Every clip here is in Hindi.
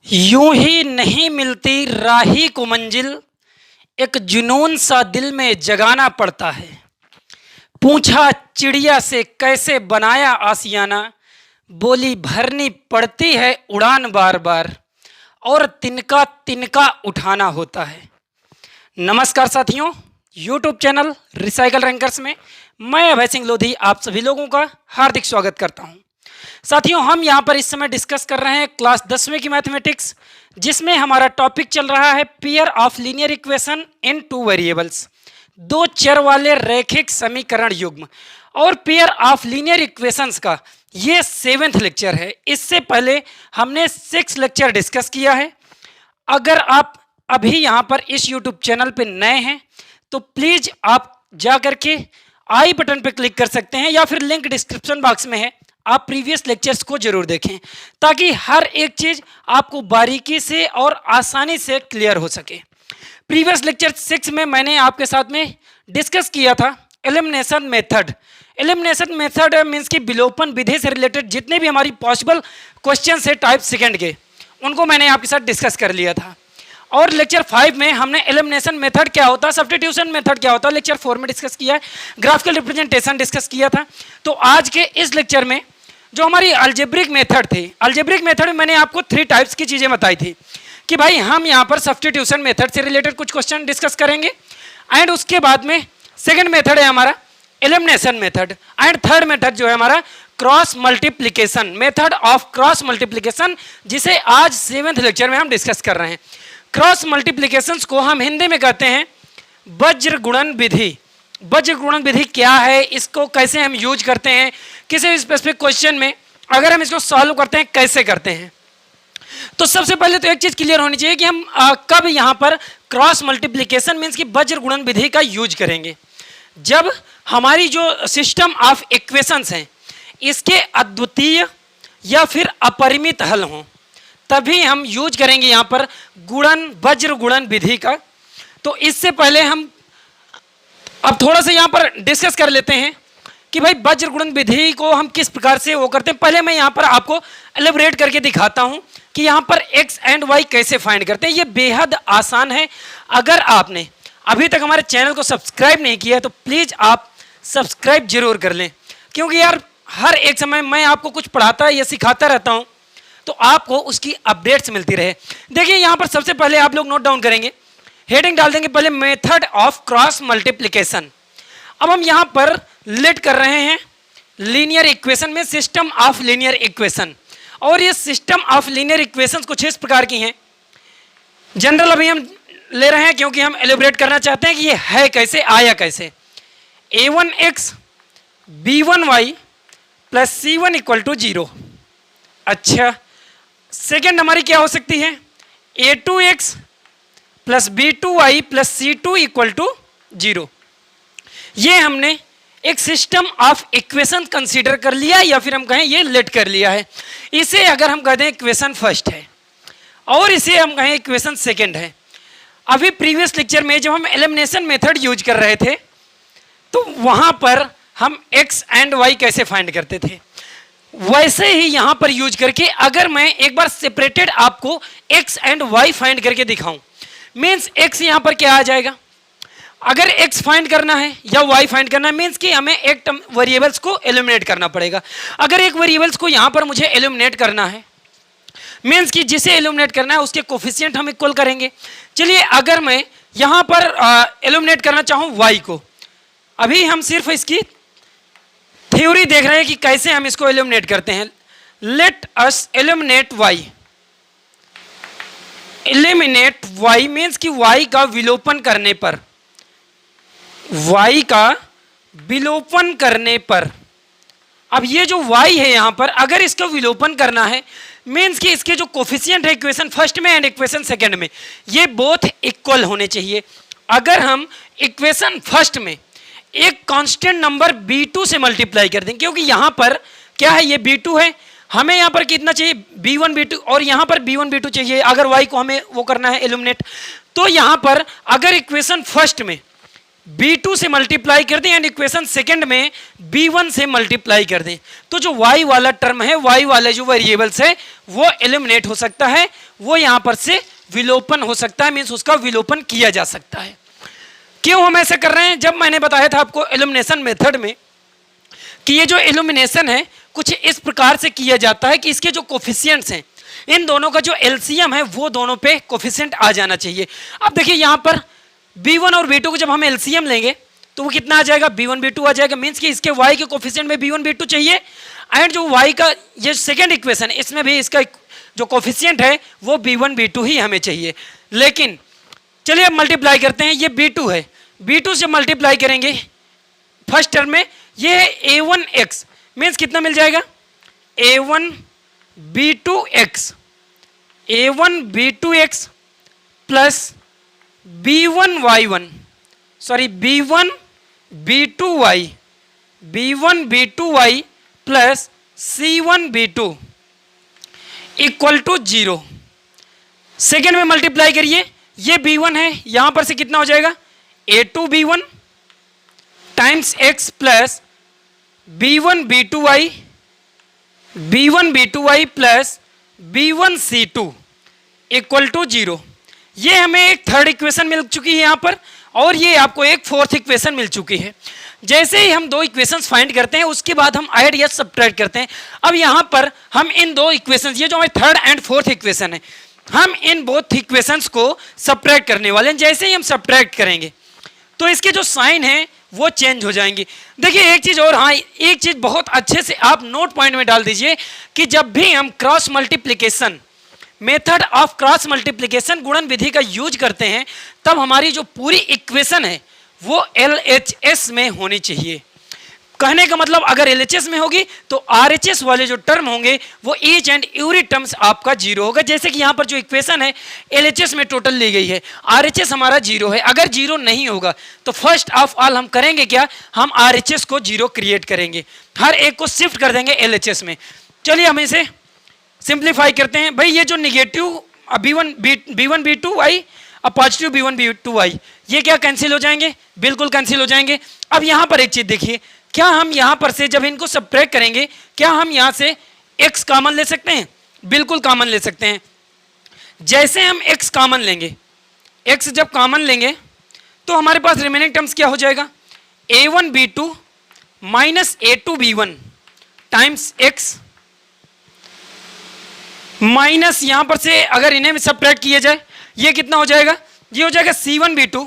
यूं ही नहीं मिलती राही को मंजिल, एक जुनून सा दिल में जगाना पड़ता है। पूछा चिड़िया से कैसे बनाया आसियाना, बोली भरनी पड़ती है उड़ान बार बार, और तिनका तिनका उठाना होता है। नमस्कार साथियों, YouTube चैनल रिसाइकल रैंकर्स में मैं अभय सिंह लोधी आप सभी लोगों का हार्दिक स्वागत करता हूं। साथियों, हम यहां पर इस समय डिस्कस कर रहे हैं क्लास 10वीं की मैथमेटिक्स, जिसमें हमारा टॉपिक चल रहा है pair of linear equation in two variables, दो चर वाले रैखिक समीकरण युग्म। और पेयर ऑफ लीनियर इक्वेशंस का ये 7वां लेक्चर है। इससे पहले हमने 6 लेक्चर डिस्कस किया है। अगर आप अभी यहां पर इस YouTube चैनल पे नए हैं तो प्लीज आप जा करके आई बटन पे क्लिक कर सकते हैं, या फिर लिंक डिस्क्रिप्शन बॉक्स में है, आप प्रीवियस लेक्चर्स को जरूर देखें ताकि हर एक चीज आपको बारीकी से और आसानी से क्लियर हो सके। प्रीवियस लेक्चर 6 में मैंने आपके साथ में डिस्कस किया था elimination method. Elimination method means कि विलोपन विधि से रिलेटेड जितने भी हमारी पॉसिबल क्वेश्चन है टाइप सेकंड के, उनको मैंने आपके साथ डिस्कस कर लिया था। और लेक्चर 5 में हमने एलिमिनेशन मेथड क्या होता है, सब्स्टिट्यूशन मेथड क्या होता है, लेक्चर 4 में डिस्कस किया है। ग्राफिकल रिप्रेजेंटेशन डिस्कस किया था। तो आज के इस लेक्चर में जो हमारी अलजेब्रिक मेथड थी, अलजेब्रिक मेथड में मैंने आपको 3 टाइप्स की चीजें बताई थी कि भाई हम यहाँ पर सब्स्टिट्यूशन मेथड से रिलेटेड कुछ क्वेश्चन डिस्कस करेंगे, एंड उसके बाद में सेकंड मेथड है हमारा elimination method, and third method जो है हमारा cross multiplication, method of cross multiplication, जिसे आज 7वें लेक्चर में हम डिस्कस कर रहे हैं। क्रॉस मल्टीप्लिकेशंस को हम हिंदी में कहते हैं वज्र गुणन विधि। वज्र गुणन विधि क्या है, इसको कैसे हम यूज करते हैं, किसी स्पेसिफिक क्वेश्चन में अगर हम इसको सॉल्व करते हैं कैसे करते हैं। तो सबसे पहले तो एक चीज क्लियर होनी चाहिए कि हम कब यहां पर क्रॉस मल्टीप्लिकेशन मीन्स की वज्र गुणन विधि का यूज करेंगे। जब हमारी जो सिस्टम ऑफ इक्वेशंस हैं इसके अद्वितीय या फिर अपरिमित हल हों, तभी हम यूज करेंगे यहां पर गुणन वज्र गुणन विधि का। तो इससे पहले हम अब थोड़ा सा यहां पर डिस्कस कर लेते हैं कि भाई वज्र गुणन विधि को हम किस प्रकार से वो करते हैं। पहले मैं यहां पर आपको एलिब्रेट करके दिखाता हूं कि यहां पर x एंड y कैसे फाइंड करते हैं। ये बेहद आसान है। अगर आपने अभी तक हमारे चैनल को सब्सक्राइब नहीं किया है तो प्लीज आप सब्सक्राइब जरूर कर लें, क्योंकि यार हर एक समय मैं आपको कुछ पढ़ाता या सिखाता रहता हूं तो आपको उसकी अपडेट्स मिलती रहे। देखिए यहां पर सबसे पहले आप लोग नोट डाउन करेंगे, हेडिंग डाल देंगे पहले मेथड ऑफ क्रॉस मल्टीप्लिकेशन। अब हम यहां पर लेट कर रहे हैं लीनियर इक्वेशन में सिस्टम ऑफ लीनियर इक्वेशन, और ये सिस्टम ऑफ लीनियर इक्वेशन कुछ इस प्रकार की हैं। जनरल अभी हम ले रहे हैं क्योंकि हम एलिब्रेट करना चाहते हैं कि ये है कैसे, आया कैसे। a1x b1y plus c1 equal to 0। अच्छा, सेकेंड हमारी क्या हो सकती है, a2x plus b2y plus c2 equal to 0। ये हमने एक सिस्टम ऑफ इक्वेशन कंसीडर कर लिया, या फिर हम कहें ये लेट कर लिया है। इसे अगर हम कहते हैं इक्वेशन फर्स्ट है और इसे हम कहें इक्वेशन सेकेंड है। अभी प्रीवियस लेक्चर में जब हम एलिमिनेशन मेथड यूज कर रहे थे तो वहां पर हम x एंड y कैसे फाइंड करते थे, वैसे ही यहां पर यूज करके अगर मैं एक बार सेपरेटेड आपको x एंड y फाइंड करके दिखाऊं, मीन्स x यहां पर क्या आ जाएगा। अगर x फाइंड करना है या y फाइंड करना है मीन्स कि हमें एक वेरिएबल्स को एलिमिनेट करना पड़ेगा। अगर एक वेरिएबल्स को यहां पर मुझे एलिमिनेट करना है मीन्स कि जिसे एलिमिनेट करना है उसके कोफिशिएंट हम इक्वल करेंगे। चलिए अगर मैं यहां पर एलिमिनेट करना चाहूं y को, अभी हम सिर्फ इसकी थ्योरी देख रहे हैं कि कैसे हम इसको एलिमिनेट करते हैं। Let us eliminate y। Eliminate y means कि y का विलोपन करने पर, y का विलोपन करने पर, अब ये जो y है यहां पर अगर इसका विलोपन करना है मीन्स कि इसके जो कोफिशिएंट है इक्वेशन फर्स्ट में एंड इक्वेशन सेकंड में ये बोथ इक्वल होने चाहिए। अगर हम इक्वेशन फर्स्ट में एक कांस्टेंट नंबर b2 से मल्टीप्लाई कर दें, क्योंकि यहां पर क्या है, ये b2 है, हमें यहां पर कितना चाहिए b1 b2, और यहां पर b1 b2 चाहिए अगर y को हमें वो करना है एलिमिनेट। तो यहां पर अगर इक्वेशन फर्स्ट में b2 से मल्टीप्लाई कर दें एंड इक्वेशन सेकंड में b1 से मल्टीप्लाई कर दें, तो जो y वाला टर्म है, y वाले जो वेरिएबल्स है वो एलिमिनेट हो सकता है, वो यहां पर से विलोपन हो सकता है, मीन्स उसका विलोपन किया जा सकता है। क्यों हम ऐसा कर रहे हैं? जब मैंने बताया था आपको एलिमिनेशन मेथड में कि ये जो एलिमिनेशन है कुछ इस प्रकार से किया जाता है कि इसके जो कोफिशिएंट्स हैं, इन दोनों का जो एलसीएम है वो दोनों पे कोफिशिएंट आ जाना चाहिए। अब देखिए यहाँ पर b1 और b2 को जब हम एलसीएम लेंगे तो वो कितना आ जाएगा? b1 b2 आ जाएगा, मीन्स कि इसके y के कोफिशिएंट में b1 b2 चाहिए एंड जो y का ये सेकेंड इक्वेशन है इसमें भी इसका जो कोफिशिएंट है वो b1 b2 ही हमें चाहिए। लेकिन चलिए अब मल्टीप्लाई करते हैं, ये b2 है, b2 से मल्टीप्लाई करेंगे फर्स्ट टर्म में, ये है a1x, मीन्स कितना मिल जाएगा? a1 b2x, a1 b2x plus b1 y1, sorry b1 b2y, b1 b2y plus c1 b2 equal to 0। Second में मल्टीप्लाई करिए, ये b1 है, यहां पर से कितना हो जाएगा? a2 b1 times x plus b1 b2y, b1 b2y plus b1 c2 equal to 0। ये हमें एक थर्ड इक्वेशन मिल चुकी है यहाँ पर, और ये आपको एक फोर्थ इक्वेशन मिल चुकी है। जैसे ही हम दो इक्वेशंस फाइंड करते हैं उसके बाद हम ऐड या सब्ट्रैक्ट करते हैं। अब यहाँ पर हम इन दो इक्वेशंस, ये जो हमारी थर्ड एंड फोर्थ इक्वेशन है, हम इन बोथ इक्वेशंस को सब्ट्रैक्ट करने वाले हैं। जैसे ही हम सब्ट्रैक्ट करेंगे तो इसके जो साइन है वो चेंज हो जाएंगे। देखिए एक चीज और, हाँ एक चीज बहुत अच्छे से आप नोट पॉइंट में डाल दीजिए कि जब भी हम cross multiplication, method of cross multiplication, गुणन विधि का यूज करते हैं, तब हमारी जो पूरी इक्वेशन है वो LHS में होनी चाहिए। कहने का मतलब अगर LHS में होगी तो RHS वाले जो टर्म होंगे वो ईच एंड एवरी टर्म्स आपका 0 होगा। जैसे कि यहाँ पर जो इक्वेशन है LHS में टोटल ली गई है, RHS हमारा 0 है। अगर 0 नहीं होगा तो फर्स्ट ऑफ ऑल हम करेंगे क्या? हम RHS को 0 क्रिएट करेंगे, हर एक को शिफ्ट कर देंगे LHS में। चलिए हम इसे सिंप्लीफाई करते हैं। भाई ये जो निगेटिव b1 b2y अब पॉजिटिव b1 b2y, ये क्या कैंसिल हो जाएंगे? बिल्कुल कैंसिल हो जाएंगे। अब यहाँ पर एक चीज देखिए, क्या हम यहाँ पर से जब इनको सब्ट्रैक्ट करेंगे क्या हम यहाँ से x कॉमन ले सकते हैं? बिल्कुल कॉमन ले सकते हैं। जैसे हम x कॉमन लेंगे, x जब कॉमन लेंगे तो हमारे पास रिमेनिंग टर्म्स क्या हो जाएगा? a1 b2 minus a2 b1 times x minus यहाँ पर से अगर इन्हें भी सब्ट्रैक्ट किया जाए ये कितना हो जाएगा? ये हो जाएगा c1 b2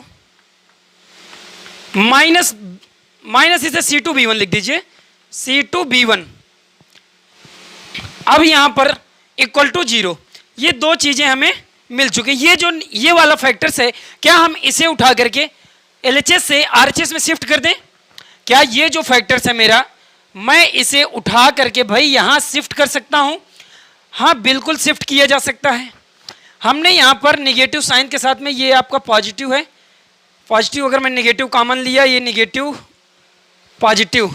माइनस इसे c2 b1 लिख दीजिए, c2 b1। अब यहां पर इक्वल टू 0। ये दो चीजें हमें मिल चुकी। ये जो ये वाला फैक्टर्स है, क्या हम इसे उठा करके LHS से RHS में शिफ्ट कर दें? क्या ये जो फैक्टर्स है मेरा, मैं इसे उठा करके भाई यहां शिफ्ट कर सकता हूं? हाँ बिल्कुल शिफ्ट किया जा सकता है। हमने यहां पर निगेटिव साइन के साथ में, ये आपका पॉजिटिव है, पॉजिटिव अगर मैं निगेटिव कॉमन लिया, ये निगेटिव पॉजिटिव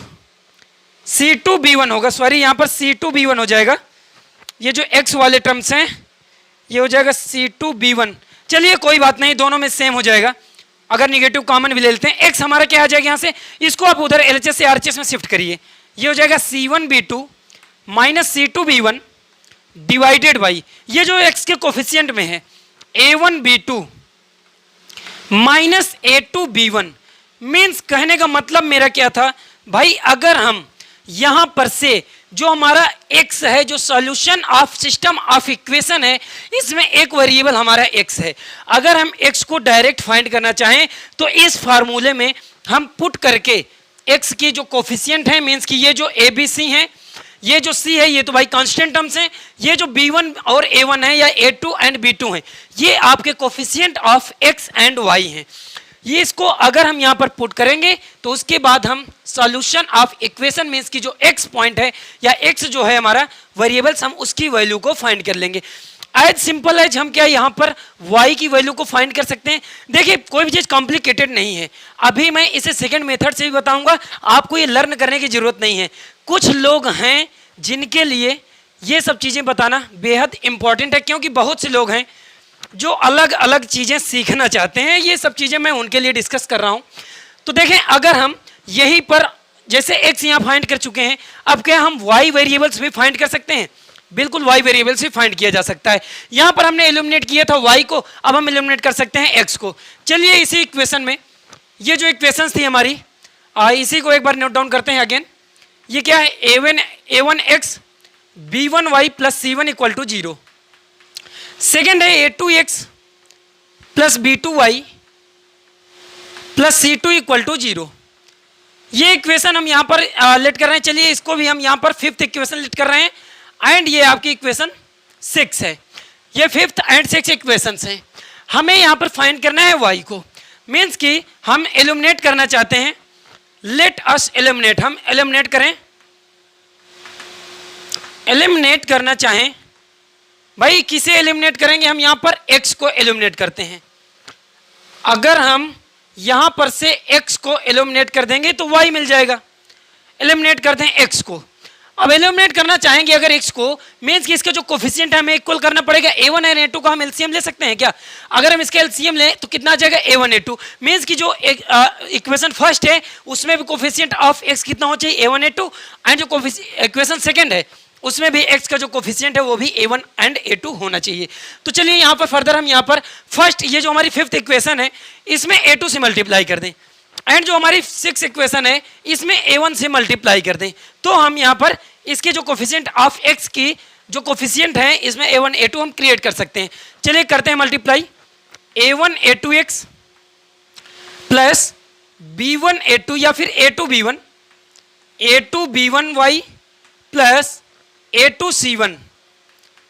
c2 b1 होगा, सॉरी यहाँ पर c2 b1 हो जाएगा। ये जो x वाले टर्म्स हैं ये हो जाएगा c2 b1। चलिए कोई बात नहीं, दोनों में सेम हो जाएगा। अगर निगेटिव कॉमन भी ले लेते हैं, x हमारा क्या आ जाएगा यहाँ से, इसको आप उधर LHS से RHS में शिफ्ट करिए। ये हो जाएगा c1 b2 minus c2 b1 divided by ये जो x के कोफिशिएंट में है a1 b2 minus a2 b1। Means कहने का मतलब मेरा क्या था भाई, अगर हम यहां पर से जो हमारा x है, जो solution of system of equation है, इसमें एक वेरिएबल हमारा x है। अगर हम x को डायरेक्ट फाइंड करना चाहें तो इस फार्मूले में हम पुट करके x की जो कोफिशिएंट है, मीन्स कि ये जो ABC है, ये जो C है, ये तो भाई कांस्टेंट टर्म्स हैं, ये जो B1 और A1 है या A2 एंड B2 है, ये आपके coefficient of x and y हैं। ये इसको अगर हम यहाँ पर पुट करेंगे तो उसके बाद हम सॉल्यूशन ऑफ इक्वेशन में इसकी जो x पॉइंट है या x जो है हमारा वेरिएबल्स, हम उसकी वैल्यू को फाइंड कर लेंगे। एज सिंपल एज हम क्या यहाँ पर y की वैल्यू को फाइंड कर सकते हैं। देखिए कोई भी चीज़ कॉम्प्लिकेटेड नहीं है, अभी मैं इसे सेकेंड मेथड से भी बताऊंगा, आपको ये लर्न करने की जरूरत नहीं है। कुछ लोग हैं जिनके लिए ये सब चीज़ें बताना बेहद इंपॉर्टेंट है, क्योंकि बहुत से लोग हैं जो अलग अलग चीज़ें सीखना चाहते हैं। ये सब चीज़ें मैं उनके लिए डिस्कस कर रहा हूँ। तो देखें अगर हम यहीं पर जैसे x यहाँ फाइंड कर चुके हैं, अब क्या हम y वेरिएबल्स भी फाइंड कर सकते हैं? बिल्कुल y वेरिएबल्स भी फाइंड किया जा सकता है। यहाँ पर हमने एलिमिनेट किया था y को, अब हम एलिमिनेट कर सकते हैं x को। चलिए इसी इक्वेशन में ये जो इक्वेशन थी हमारी, इसी को एक बार नोट डाउन करते हैं अगेन। ये क्या है? a1x b1y plus c1 equal to 0। Second है a2x plus b2y plus c2 equal to 0। ये इक्वेशन हम यहाँ पर लेट कर रहे हैं। चलिए इसको भी हम यहाँ पर फिफ्थ इक्वेशन लेट कर रहे हैं, एंड ये आपकी इक्वेशन 6 है। ये फिफ्थ एंड 6 इक्वेशंस हैं। हमें यहाँ पर फाइंड करना है y को, मीन्स कि हम एलिमिनेट करना चाहते हैं। लेट अस एलिमिनेट, हम एलिमिनेट करें, एलिमिनेट करना चाहें भाई किसे एलिमिनेट करेंगे? हम यहाँ पर x को एलिमिनेट करते हैं। अगर हम यहां पर से x को एलिमिनेट कर देंगे तो y मिल जाएगा। एलिमिनेट करते हैं x को। अब एलिमिनेट करना चाहेंगे अगर x को, मींस कि इसका जो कोफिशिएंट है हमें इक्वल करना पड़ेगा। a1 और a2 का हम एलसीएम ले सकते हैं क्या? अगर हम इसका एलसीएम लें तो कितना आ जाएगा? a1 a2। मींस कि जो इक्वेशन फर्स्ट है उसमें भी कोफिशिएंट ऑफ x कितना होना चाहिए? a1 a2, एंड जो इक्वेशन सेकंड है उसमें भी x का जो कोफिशिएंट है वो भी a1 एंड a2 होना चाहिए। तो चलिए यहाँ पर फर्दर हम यहाँ पर फर्स्ट ये जो हमारी फिफ्थ इक्वेशन है इसमें a2 से मल्टीप्लाई कर दें, एंड जो हमारी सिक्स इक्वेशन है इसमें a1 से मल्टीप्लाई कर दें। तो हम यहाँ पर इसके जो कोफिशिएंट ऑफ x की जो कोफिशिएंट है इसमें a1 a2 हम क्रिएट कर सकते हैं। चलिए करते हैं multiply. a1 a2x plus b1 a2 या फिर a2 b1y plus a2 c1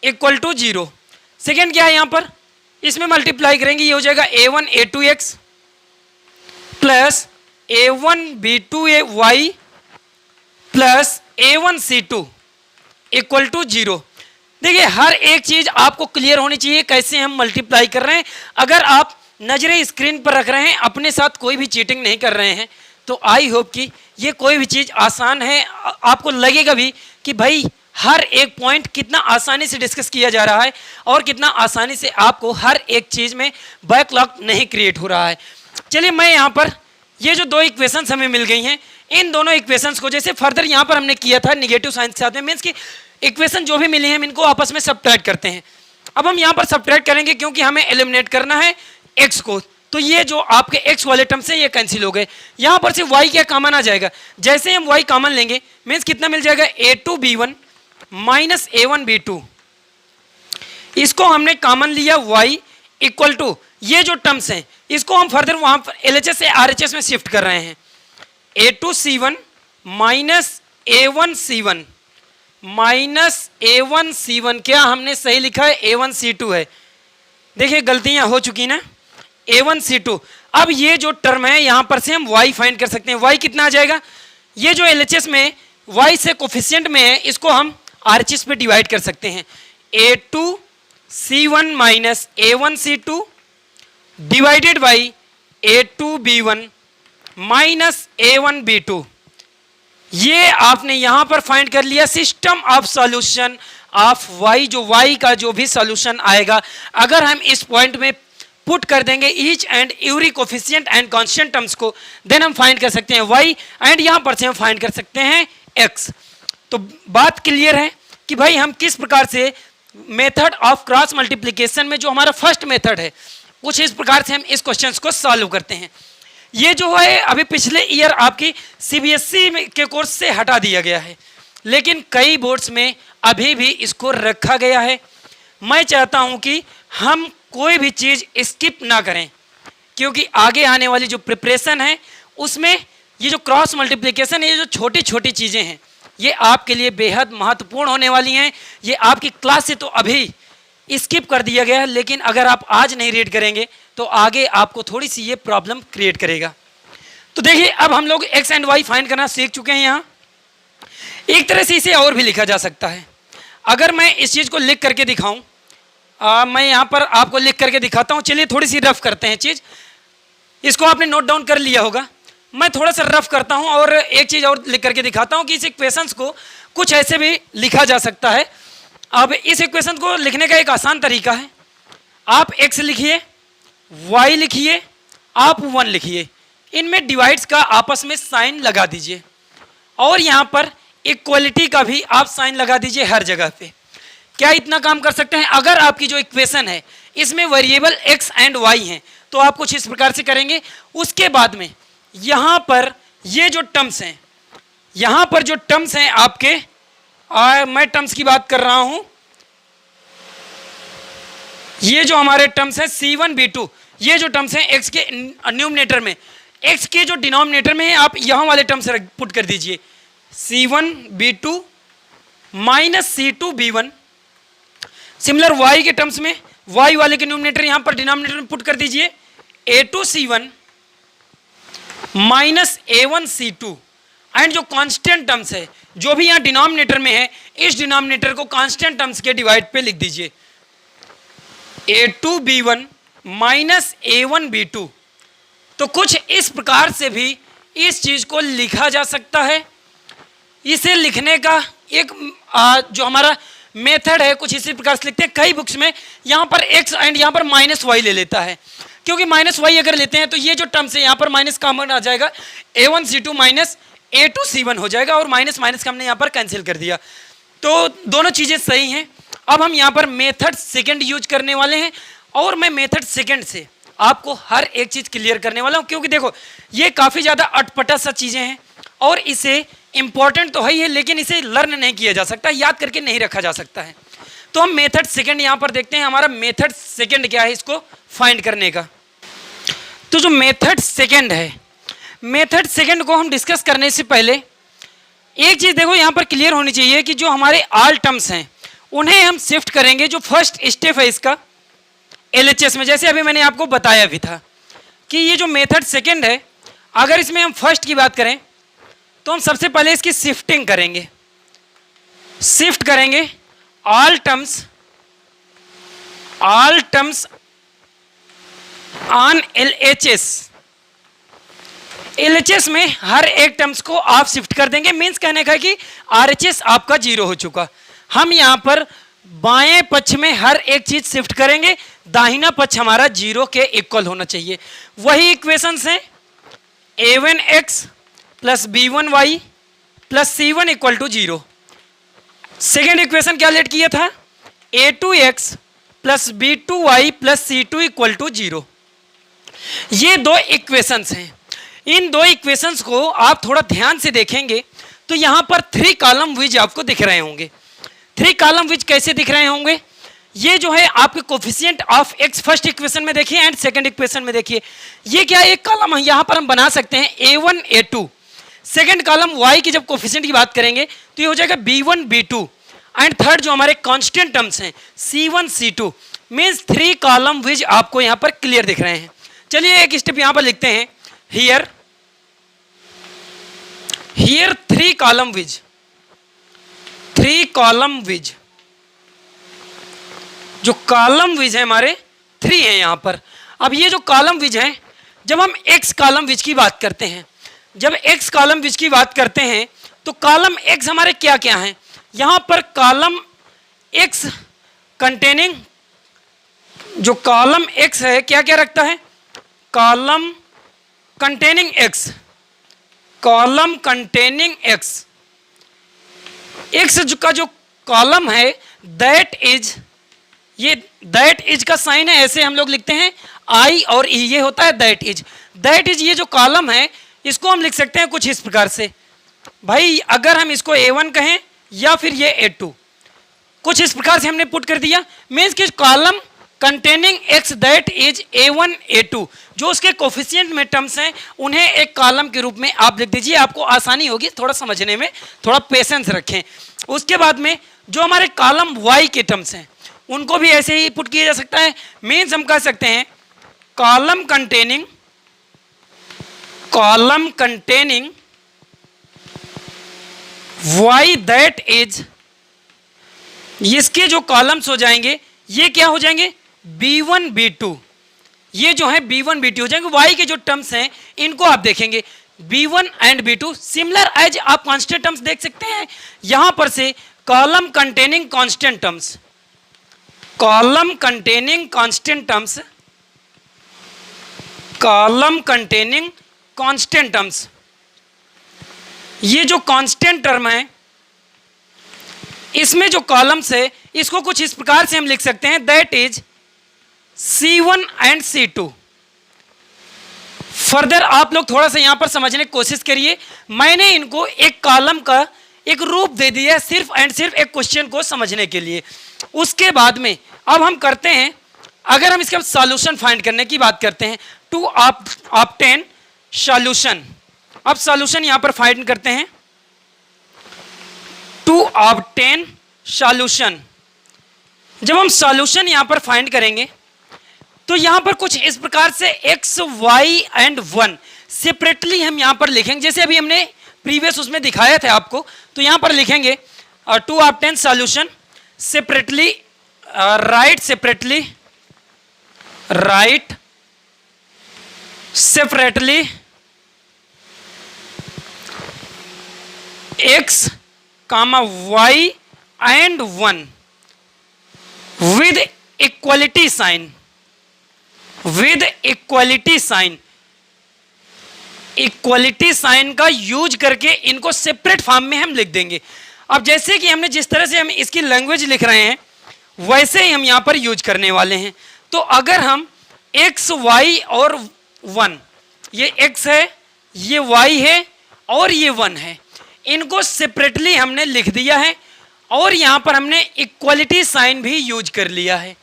equal to 0। Second क्या है यहाँ पर? इसमें मल्टीप्लाई करेंगे, ये हो जाएगा a1 a2x plus a1 b2y plus a1 c2 equal to 0। देखिए हर एक चीज आपको क्लियर होनी चाहिए कैसे हम मल्टीप्लाई कर रहे हैं। अगर आप नजरें स्क्रीन पर रख रहे हैं, अपने साथ कोई भी चीटिंग नहीं कर रहे हैं, तो आई होप कि ये कोई भी चीज आसान है। आपको लगेगा भी कि भाई हर एक पॉइंट कितना आसानी से डिस्कस किया जा रहा है और कितना आसानी से आपको हर एक चीज में बैकलॉग नहीं क्रिएट हो रहा है। चलिए मैं यहाँ पर ये जो दो इक्वेशंस हमें मिल गई हैं, इन दोनों इक्वेशंस को जैसे फर्दर यहाँ पर हमने किया था निगेटिव साइन के साथ में, मीन्स कि इक्वेशन जो भी मिली है हम इनको आपस में सब्ट्रैक्ट करते हैं। अब हम यहाँ पर सब्ट्रैक्ट करेंगे क्योंकि हमें एलिमिनेट करना है x को। तो ये जो आपके x वाले टर्म से ये कैंसिल हो गए। यहाँ पर से y क्या कॉमन आ जाएगा? जैसे हम y कॉमन लेंगे मीन्स कितना मिल जाएगा? a2 b1 minus a1 b2। इसको हमने कॉमन लिया y इक्वल टू ये जो टर्म्स हैं इसको हम फर्दर वहां पर LHS से RHS में शिफ्ट कर रहे हैं। a2 c1 minus a1 c1 minus a1 c1, क्या हमने सही लिखा है? a1 c2 है। देखिए गलतियां हो चुकी ना, a1 c2। अब ये जो टर्म है यहां पर से हम y फाइंड कर सकते हैं। y कितना आ जाएगा? ये जो LHS में y से कोफिशिएंट में है इसको हम RHS पे डिवाइड कर सकते हैं। a2 c1 minus a1 c2 divided by a2 b1 minus a1 b2। ये आपने यहां पर फाइंड कर लिया system of solution of y। जो y का जो भी सॉल्यूशन आएगा अगर हम इस पॉइंट में पुट कर देंगे each and every coefficient and constant terms को, देन हम फाइंड कर सकते हैं y, एंड यहां पर से हम फाइंड कर सकते हैं x। तो बात क्लियर है कि भाई हम किस प्रकार से मेथड ऑफ क्रॉस मल्टीप्लिकेशन में जो हमारा फर्स्ट मेथड है कुछ इस प्रकार से हम इस क्वेश्चंस को सॉल्व करते हैं। ये जो है अभी पिछले ईयर आपकी CBSE के कोर्स से हटा दिया गया है, लेकिन कई बोर्ड्स में अभी भी इसको रखा गया है। मैं चाहता हूं कि हम कोई भी चीज स्किप ना करें, क्योंकि आगे आने वाली जो प्रिपरेशन है उसमें ये जो क्रॉस मल्टीप्लिकेशन है, ये जो छोटी छोटी चीजें हैं ये आपके लिए बेहद महत्वपूर्ण होने वाली हैं। ये आपकी क्लास से तो अभी स्किप कर दिया गया है, लेकिन अगर आप आज नहीं रीड करेंगे तो आगे आपको थोड़ी सी ये प्रॉब्लम क्रिएट करेगा। तो देखिए अब हम लोग x एंड y फाइंड करना सीख चुके हैं। यहाँ एक तरह से इसे और भी लिखा जा सकता है। अगर मैं इस चीज़ को लिख करके दिखाऊं, मैं यहाँ पर आपको लिख करके दिखाता हूँ। चलिए थोड़ी सी रफ करते हैं चीज़। इसको आपने नोट डाउन कर लिया होगा, मैं थोड़ा सा रफ करता हूँ और एक चीज़ और लिख करके दिखाता हूँ कि इस इक्वेशंस को कुछ ऐसे भी लिखा जा सकता है। अब इस इक्वेशन को लिखने का एक आसान तरीका है, आप x लिखिए, y लिखिए, आप 1 लिखिए। इनमें डिवाइड्स का आपस में साइन लगा दीजिए और यहाँ पर इक्वलिटी का भी आप साइन लगा दीजिए हर जगह पे। क्या इतना काम कर सकते हैं? अगर आपकी जो इक्वेशन है इसमें वेरिएबल x एंड y हैं तो आप कुछ इस प्रकार से करेंगे। उसके बाद में यहाँ पर ये जो टर्म्स हैं, यहाँ पर जो टर्म्स हैं आपके, मैं टर्म्स की बात कर रहा हूं, ये जो हमारे टर्म्स हैं C1 B2, ये जो टर्म्स हैं x के न्यूमरेटर में, x के जो डिनोमिनेटर में है आप यहाँ वाले टर्म्स पुट कर दीजिए, C1 B2 minus C2 B1। Similar y के टर्म्स में y वाले के न्यूमरेटर यहाँ पर डिनोमिनेटर में पुट कर दीजिए A2 C1 minus A1 C2। And जो कांस्टेंट टर्म्स है जो भी यहाँ डिनोमिनेटर में है, इस डिनोमिनेटर को कांस्टेंट टर्म्स के डिवाइड पे लिख दीजिए A2 B1 minus A1 B2। तो कुछ इस प्रकार से भी इस चीज को लिखा जा सकता है। इसे लिखने का एक जो हमारा मेथड है कुछ इसी प्रकार से लिखते हैं। कई बुक्स में यहाँ पर x एंड यहाँ पर माइनस वाई ले लेता है, क्योंकि माइनस वाई अगर लेते हैं तो ये जो टर्म्स है यहाँ पर माइनस कॉमन आ जाएगा, A1 C2 minus A2 C1 हो जाएगा और माइनस माइनस का हमने यहाँ पर कैंसिल कर दिया। तो दोनों चीज़ें सही हैं। अब हम यहाँ पर मेथड सेकंड यूज करने वाले हैं और मैं मेथड सेकंड से आपको हर एक चीज़ क्लियर करने वाला हूँ, क्योंकि देखो ये काफ़ी ज़्यादा अटपटा सा चीज़ें हैं और इसे इंपॉर्टेंट तो है ही है, लेकिन इसे लर्न नहीं किया जा सकता, याद करके नहीं रखा जा सकता है। तो हम मेथड सेकंड यहाँ पर देखते हैं, हमारा मेथड सेकंड क्या है इसको फाइंड करने का। तो जो मेथड सेकंड है, मेथड सेकंड को हम डिस्कस करने से पहले एक चीज़ देखो यहाँ पर क्लियर होनी चाहिए कि जो हमारे ऑल टर्म्स हैं उन्हें हम शिफ्ट करेंगे। जो फर्स्ट स्टेप है इसका LHS में, जैसे अभी मैंने आपको बताया भी था कि ये जो मेथड सेकंड है, अगर इसमें हम फर्स्ट की बात करें तो हम सबसे पहले इसकी शिफ्टिंग करेंगे। शिफ्ट करेंगे all terms on LHS। LHS में हर एक टर्म्स को आप शिफ्ट कर देंगे, मीन्स कहने का कि RHS आपका 0 हो चुका। हम यहाँ पर बाएं पक्ष में हर एक चीज शिफ्ट करेंगे, दाहिना पक्ष हमारा 0 के इक्वल होना चाहिए। वही इक्वेशंस हैं A1x plus B1y plus C1 equal to 0। Second equation क्या लेट किया था? A2x plus B2y plus C2 equal to 0। ये दो इक्वेशंस हैं। इन दो इक्वेशंस को आप थोड़ा ध्यान से देखेंगे तो यहाँ पर 3 कॉलम विज आपको दिख रहे होंगे। 3 कॉलम विज कैसे दिख रहे होंगे? ये जो है आपके coefficient of x first equation में देखिए एंड सेकंड इक्वेशन में देखिए। ये क्या एक कॉलम है, यहाँ पर हम बना सकते हैं A1 A2। Second column y की जब कोफिशिएंट की बात करेंगे तो ये हो जाएगा B1 B2 एंड थर्ड जो हमारे कांस्टेंट टर्म्स हैं C1 C2। Means 3 column Vij आपको यहाँ पर क्लियर दिख रहे हैं। चलिए एक स्टेप यहाँ पर लिखते हैं, here 3 column wise, 3 column wise. जो कॉलम विज है हमारे 3 है यहाँ पर। अब ये जो कॉलम विज है, जब हम x कॉलम विज की बात करते हैं, जब x कॉलम विज की बात करते हैं तो कॉलम x हमारे क्या क्या हैं? यहाँ पर कॉलम x कंटेनिंग, जो कॉलम x है क्या क्या रखता है? Column containing x, column containing x। x का जो कॉलम है दैट इज, ये दैट इज का साइन है, ऐसे हम लोग लिखते हैं I और E, ये होता है दैट इज। दैट इज ये जो कॉलम है इसको हम लिख सकते हैं कुछ इस प्रकार से, भाई अगर हम इसको A1 कहें या फिर ये A2, कुछ इस प्रकार से हमने पुट कर दिया। मीन्स कि column containing x that is A1 A2, जो उसके कोफिशिएंट में टर्म्स हैं उन्हें एक कॉलम के रूप में आप लिख दीजिए, आपको आसानी होगी थोड़ा समझने में, थोड़ा पेशेंस रखें। उसके बाद में जो हमारे कॉलम y के टर्म्स हैं उनको भी ऐसे ही पुट किया जा सकता है। मीन्स हम कह सकते हैं column containing y that is, इसके जो कॉलम्स हो जाएंगे ये क्या हो जाएंगे? B1 B2। ये जो है B1 B2 हो जाएंगे। y के जो टर्म्स हैं इनको आप देखेंगे B1 and B2। Similar as आप कांस्टेंट टर्म्स देख सकते हैं यहां पर से, column containing constant terms, column containing constant terms, column containing constant terms, ये जो कांस्टेंट टर्म है इसमें जो कॉलम्स है इसको कुछ इस प्रकार से हम लिख सकते हैं, that is C1 and C2। Further आप लोग थोड़ा सा यहां पर समझने की कोशिश करिए। मैंने इनको एक कॉलम का एक रूप दे दिया सिर्फ एंड सिर्फ एक क्वेश्चन को समझने के लिए। उसके बाद में अब हम करते हैं, अगर हम इसका सॉल्यूशन फाइंड करने की बात करते हैं, टू ऑब्टेन सॉल्यूशन। अब सॉल्यूशन यहां पर फाइंड करते हैं, टू ऑब्टेन सॉल्यूशन। जब हम सॉल्यूशन यहां पर फाइंड करेंगे तो यहां पर कुछ इस प्रकार से x, y एंड 1 सेपरेटली हम यहां पर लिखेंगे, जैसे अभी हमने प्रीवियस उसमें दिखाया था आपको। तो यहां पर लिखेंगे to obtain solution separately, write separately x, y and 1 with equality sign, equality sign का यूज करके इनको सेपरेट फॉर्म में हम लिख देंगे। अब जैसे कि हमने जिस तरह से हम इसकी लैंग्वेज लिख रहे हैं वैसे ही हम यहां पर यूज करने वाले हैं। तो अगर हम x, y और 1, ये x है, ये y है और ये 1 है, इनको सेपरेटली हमने लिख दिया है और यहां पर हमने इक्वलिटी साइन भी यूज कर लिया है।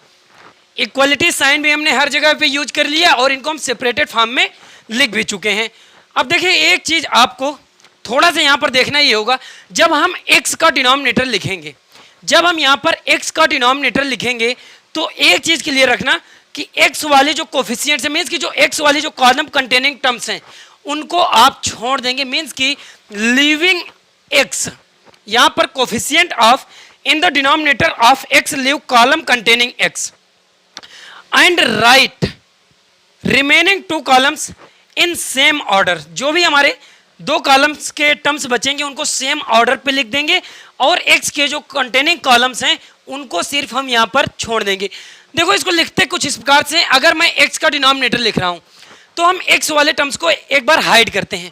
इक्वलिटी साइन भी हमने हर जगह पे यूज कर लिया और इनको हम सेपरेटेड फॉर्म में लिख भी चुके हैं। अब देखिए एक चीज आपको थोड़ा सा यहां पर देखना ये होगा, जब हम x का डिनोमिनेटर लिखेंगे, जब हम यहां पर x का डिनोमिनेटर लिखेंगे तो एक चीज क्लियर रखना कि x वाले जो कोफिशिएंट्स हैं, मीन्स कि जो x वाली जो कॉलम कंटेनिंग टर्म्स हैं उनको आप छोड़ देंगे, मीन्स कि लीविंग x, यहां पर coefficient of in the denominator of x leave column containing x and right remaining two columns in same order. जो भी हमारे दो कॉलम्स के टर्म्स बचेंगे उनको सेम ऑर्डर पे लिख देंगे और x के जो कंटेनिंग कॉलम्स हैं उनको सिर्फ हम यहां पर छोड़ देंगे। देखो इसको लिखते कुछ इस प्रकार से, अगर मैं x का डिनोमिनेटर लिख रहा हूं तो हम x वाले टर्म्स को एक बार हाइड करते हैं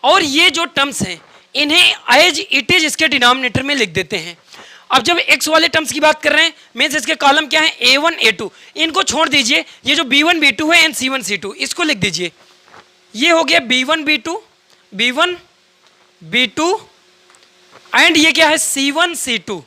और ये जो टर्म्स हैं इन्हें एज इट इज इसके डिनोमिनेटर में लिख देते हैं। अब जब x वाले टर्म्स की बात कर रहे हैं, मीन्स इसके कॉलम क्या है, a1 a2, इनको छोड़ दीजिए। ये जो b1 b2 है एंड c1 c2 इसको लिख दीजिए। ये हो गया b1 b2 एंड ये क्या है c1 c2,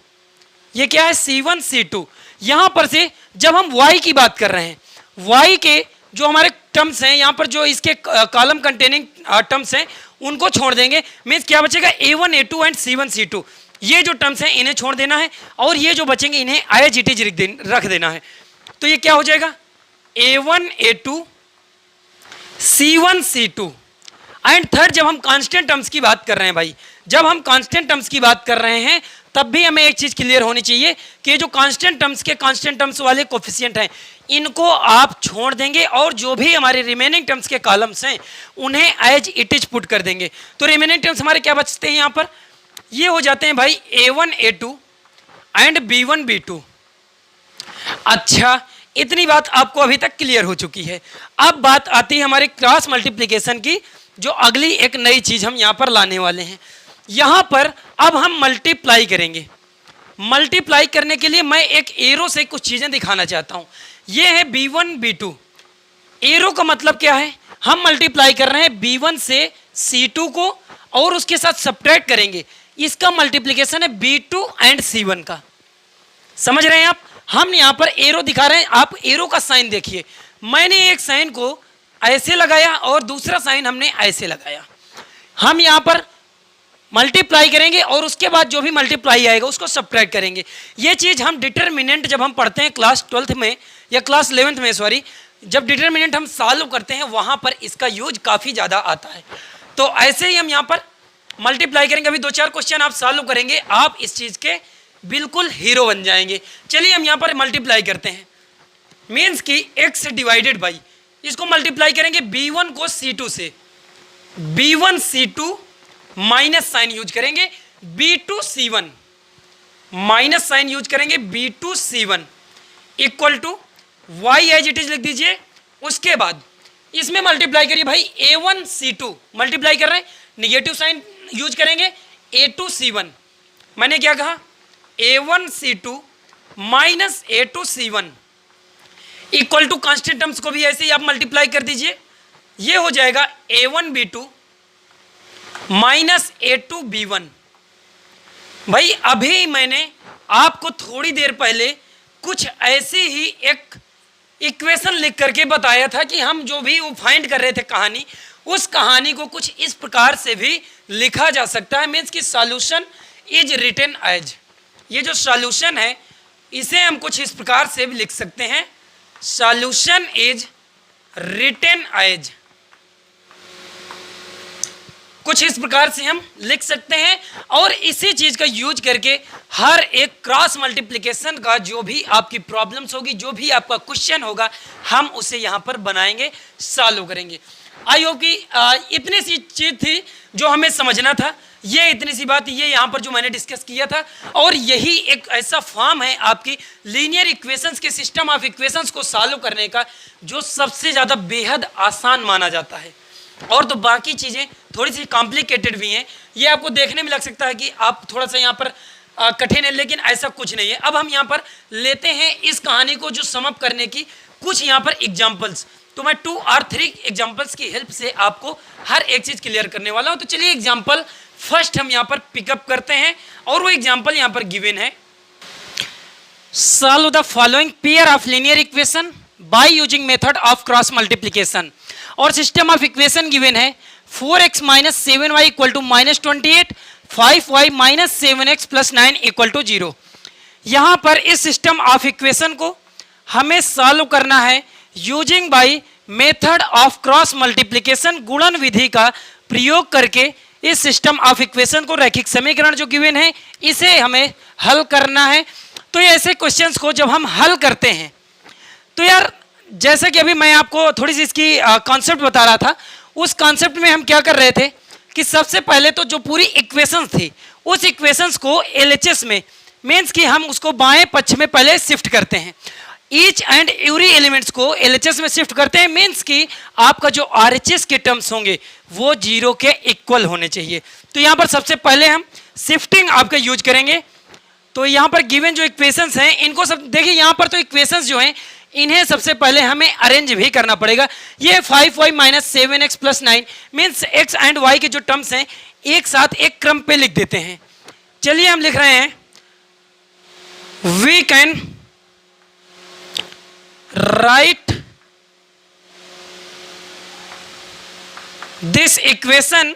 ये क्या है c1 c2। यहां पर से जब हम y की बात कर रहे हैं, y के जो हमारे टर्म्स हैं यहां पर जो इसके कॉलम कंटेनिंग टर्म्स हैं उनको छोड़ देंगे, मीन्स क्या बचेगा a1 a2 and c1 c2। ये जो टर्म्स हैं इन्हें छोड़ देना है और ये जो बचेंगे इन्हें एज इट इज रख देना है। तो ये क्या हो जाएगा a1 a2 c1 c2 and third, जब हम कांस्टेंट टर्म्स की बात कर रहे हैं भाई, जब हम कांस्टेंट टर्म्स की बात कर रहे हैं तब भी हमें एक चीज क्लियर होनी चाहिए कि जो कांस्टेंट टर्म्स वाले कोफिशिएंट हैं इनको आप छोड़ देंगे और जो भी हमारे रिमेनिंग टर्म्स के कॉलम्स हैं उन्हें एज इट इज पुट कर देंगे। तो रिमेनिंग टर्म्स हमारे क्या बचते हैं यहां पर, ये हो जाते हैं भाई a1 a2 and b1 b2। अच्छा, इतनी बात आपको अभी तक क्लियर हो चुकी है। अब बात आती है हमारे क्रॉस मल्टीप्लिकेशन की, जो अगली एक नई चीज हम यहां पर लाने वाले हैं। यहां पर अब हम मल्टीप्लाई करेंगे। मल्टीप्लाई करने के लिए मैं एक एरो से कुछ चीजें दिखाना चाहता हूं। ये है b1 b2, एरो का मतलब क्या है, हम मल्टीप्लाई कर रहे हैं b1 से c2 को और उसके साथ सब्ट्रैक्ट करेंगे। इसका मल्टीप्लिकेशन है b2 एंड c1 का। समझ रहे हैं आप, हम यहां पर एरो दिखा रहे हैं, आप एरो का साइन देखिए। मैंने एक साइन को ऐसे लगाया और दूसरा साइन हमने ऐसे लगाया। हम यहां पर मल्टीप्लाई करेंगे और उसके बाद जो भी मल्टीप्लाई आएगा उसको सब्ट्रैक्ट करेंगे। ये चीज हम डिटरमिनेंट जब हम पढ़ते हैं क्लास 12th में या क्लास 11th में, सॉरी, जब डिटरमिनेंट हम सॉल्व करते हैं वहां पर इसका यूज काफी ज्यादा आता है। तो ऐसे ही हम यहाँ पर मल्टीप्लाई करेंगे। अभी 2-4 क्वेश्चन आप सॉल्व करेंगे, आप इस चीज के बिल्कुल हीरो बन जाएंगे। चलिए हम यहाँ पर मल्टीप्लाई करते हैं, मीन्स कि x डिवाइडेड बाई, इसको मल्टीप्लाई करेंगे b1 को c2 से, b1 c2 minus sign use करेंगे b2 c1, minus sign use करेंगे b2 c1 equal to y as it is लिख दीजिए। उसके बाद इसमें मल्टीप्लाई करिए भाई, A1C2 मल्टीप्लाई कर रहे हैं, निगेटिव साइन यूज करेंगे, A2C1, मैंने क्या कहा, A1C2 minus A2C1 equal to constant terms को भी ऐसे ही आप मल्टीप्लाई कर दीजिए, ये हो जाएगा A1B2 माइनस A2B1। भाई अभी मैंने आपको थोड़ी देर पहले कुछ ऐसी ही एक इक्वेशन लिख करके बताया था कि हम जो भी वो फाइंड कर रहे थे कहानी, उस कहानी को कुछ इस प्रकार से भी लिखा जा सकता है, मीन्स कि सॉल्यूशन इज रिटन एज, ये जो सॉल्यूशन है इसे हम कुछ इस प्रकार से भी लिख सकते हैं, सॉल्यूशन इज रिटन एज, कुछ इस प्रकार से हम लिख सकते हैं। और इसी चीज का यूज करके हर एक क्रॉस मल्टीप्लिकेशन का जो भी आपकी प्रॉब्लम्स होगी, जो भी आपका क्वेश्चन होगा, हम उसे यहाँ पर बनाएंगे, सॉल्व करेंगे। आई होप कि इतनी सी चीज थी जो हमें समझना था, ये इतनी सी बात ये यहाँ पर जो मैंने डिस्कस किया था। और यही एक ऐसा फॉर्म है आपकी लीनियर इक्वेशंस के सिस्टम ऑफ इक्वेशंस को सॉल्व करने का, जो सबसे ज़्यादा बेहद आसान माना जाता है। और तो बाकी चीज़ें थोड़ी सी कॉम्प्लिकेटेड भी हैं, ये आपको देखने में लग सकता है कि आप थोड़ा सा यहाँ पर कठिन है, लेकिन ऐसा कुछ नहीं है। अब हम यहाँ पर लेते हैं इस कहानी को जो समअप करने की कुछ यहाँ पर एग्जाम्पल्स, तो मैं 2 और 3 एग्जाम्पल्स की हेल्प से आपको हर एक चीज़ क्लियर करने वाला हूँ। तो चलिए एग्जाम्पल फर्स्ट हम यहाँ पर पिकअप करते हैं, और वो एग्जाम्पल यहाँ पर गिवन है, solve the following pair of linear equation by using method of cross multiplication. और सिस्टम ऑफ इक्वेशन गिवन है 4x minus 7y equal to minus 28, 5y minus 7x plus 9 equal to 0। यहाँ पर इस सिस्टम ऑफ इक्वेशन को हमें सॉल्व करना है using by method of cross multiplication, गुणन विधि का प्रयोग करके इस सिस्टम ऑफ इक्वेशन को, रैखिक समीकरण जो गिवन है, इसे हमें हल करना है। तो ये ऐसे क्वेश्चंस को जब हम हल करते हैं तो यार, जैसे कि अभी मैं आपको थोड़ी सी इसकी कॉन्सेप्ट बता रहा था, उस कॉन्सेप्ट में हम क्या कर रहे थे कि सबसे पहले तो जो पूरी इक्वेशंस थी, उस इक्वेशंस को एलएचएस में, मीन्स कि हम उसको बाएं पक्ष में पहले शिफ्ट करते हैं, ईच एंड एवरी एलिमेंट्स को एलएचएस में शिफ्ट करते हैं, मीन्स कि आपका जो आरएचएस के टर्म्स होंगे वो 0 के इक्वल होने चाहिए। तो यहाँ पर सबसे पहले हम शिफ्टिंग आपका यूज करेंगे। तो यहाँ पर गिवन जो इक्वेशंस हैं, इनको सब देखिए, यहाँ पर तो इक्वेशंस जो हैं इन्हें सबसे पहले हमें अरेंज भी करना पड़ेगा। ये 5y minus 7x plus 9 means x and y के जो टर्म्स हैं एक साथ एक क्रम पे लिख देते हैं। चलिए हम लिख रहे हैं, we can write this equation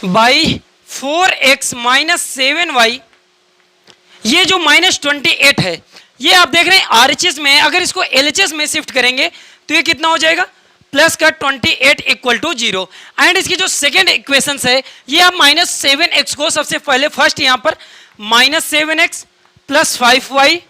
by 4x minus 7y, ये जो माइनस 28 है, ये आप देख रहे हैं आरएचएस में है, अगर इसको एलएचएस में शिफ्ट करेंगे तो ये कितना हो जाएगा, प्लस का 28 इक्वल टू 0। एंड इसकी जो सेकेंड इक्वेशन है, ये आप माइनस 7x को सबसे पहले फर्स्ट यहाँ पर minus 7x plus 5y,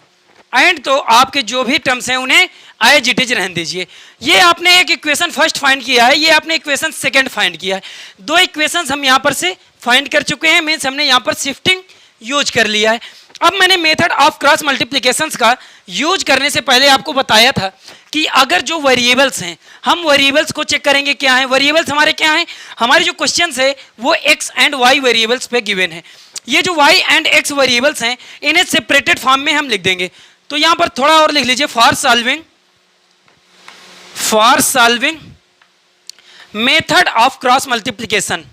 and तो आपके जो भी टर्म्स हैं उन्हें एज इट इज रहने दीजिए। ये आपने एक इक्वेशन फर्स्ट फाइंड किया है, ये आपने इक्वेशन सेकेंड फाइंड किया है, 2 इक्वेशंस हम यहाँ पर से फाइंड कर चुके हैं, मीन्स हमने यहाँ पर शिफ्टिंग यूज कर लिया है। अब मैंने मेथड ऑफ क्रॉस मल्टीप्लिकेशंस का यूज करने से पहले आपको बताया था कि अगर जो वेरिएबल्स हैं, हम वेरिएबल्स को चेक करेंगे क्या है, वेरिएबल्स हमारे क्या हैं, हमारे जो क्वेश्चंस है वो x एंड y वेरिएबल्स पे गिवन है। ये जो y एंड x वेरिएबल्स हैं इन्हें सेपरेटेड फॉर्म में हम लिख देंगे। तो यहाँ पर थोड़ा और लिख लीजिए, for solving method of cross multiplication,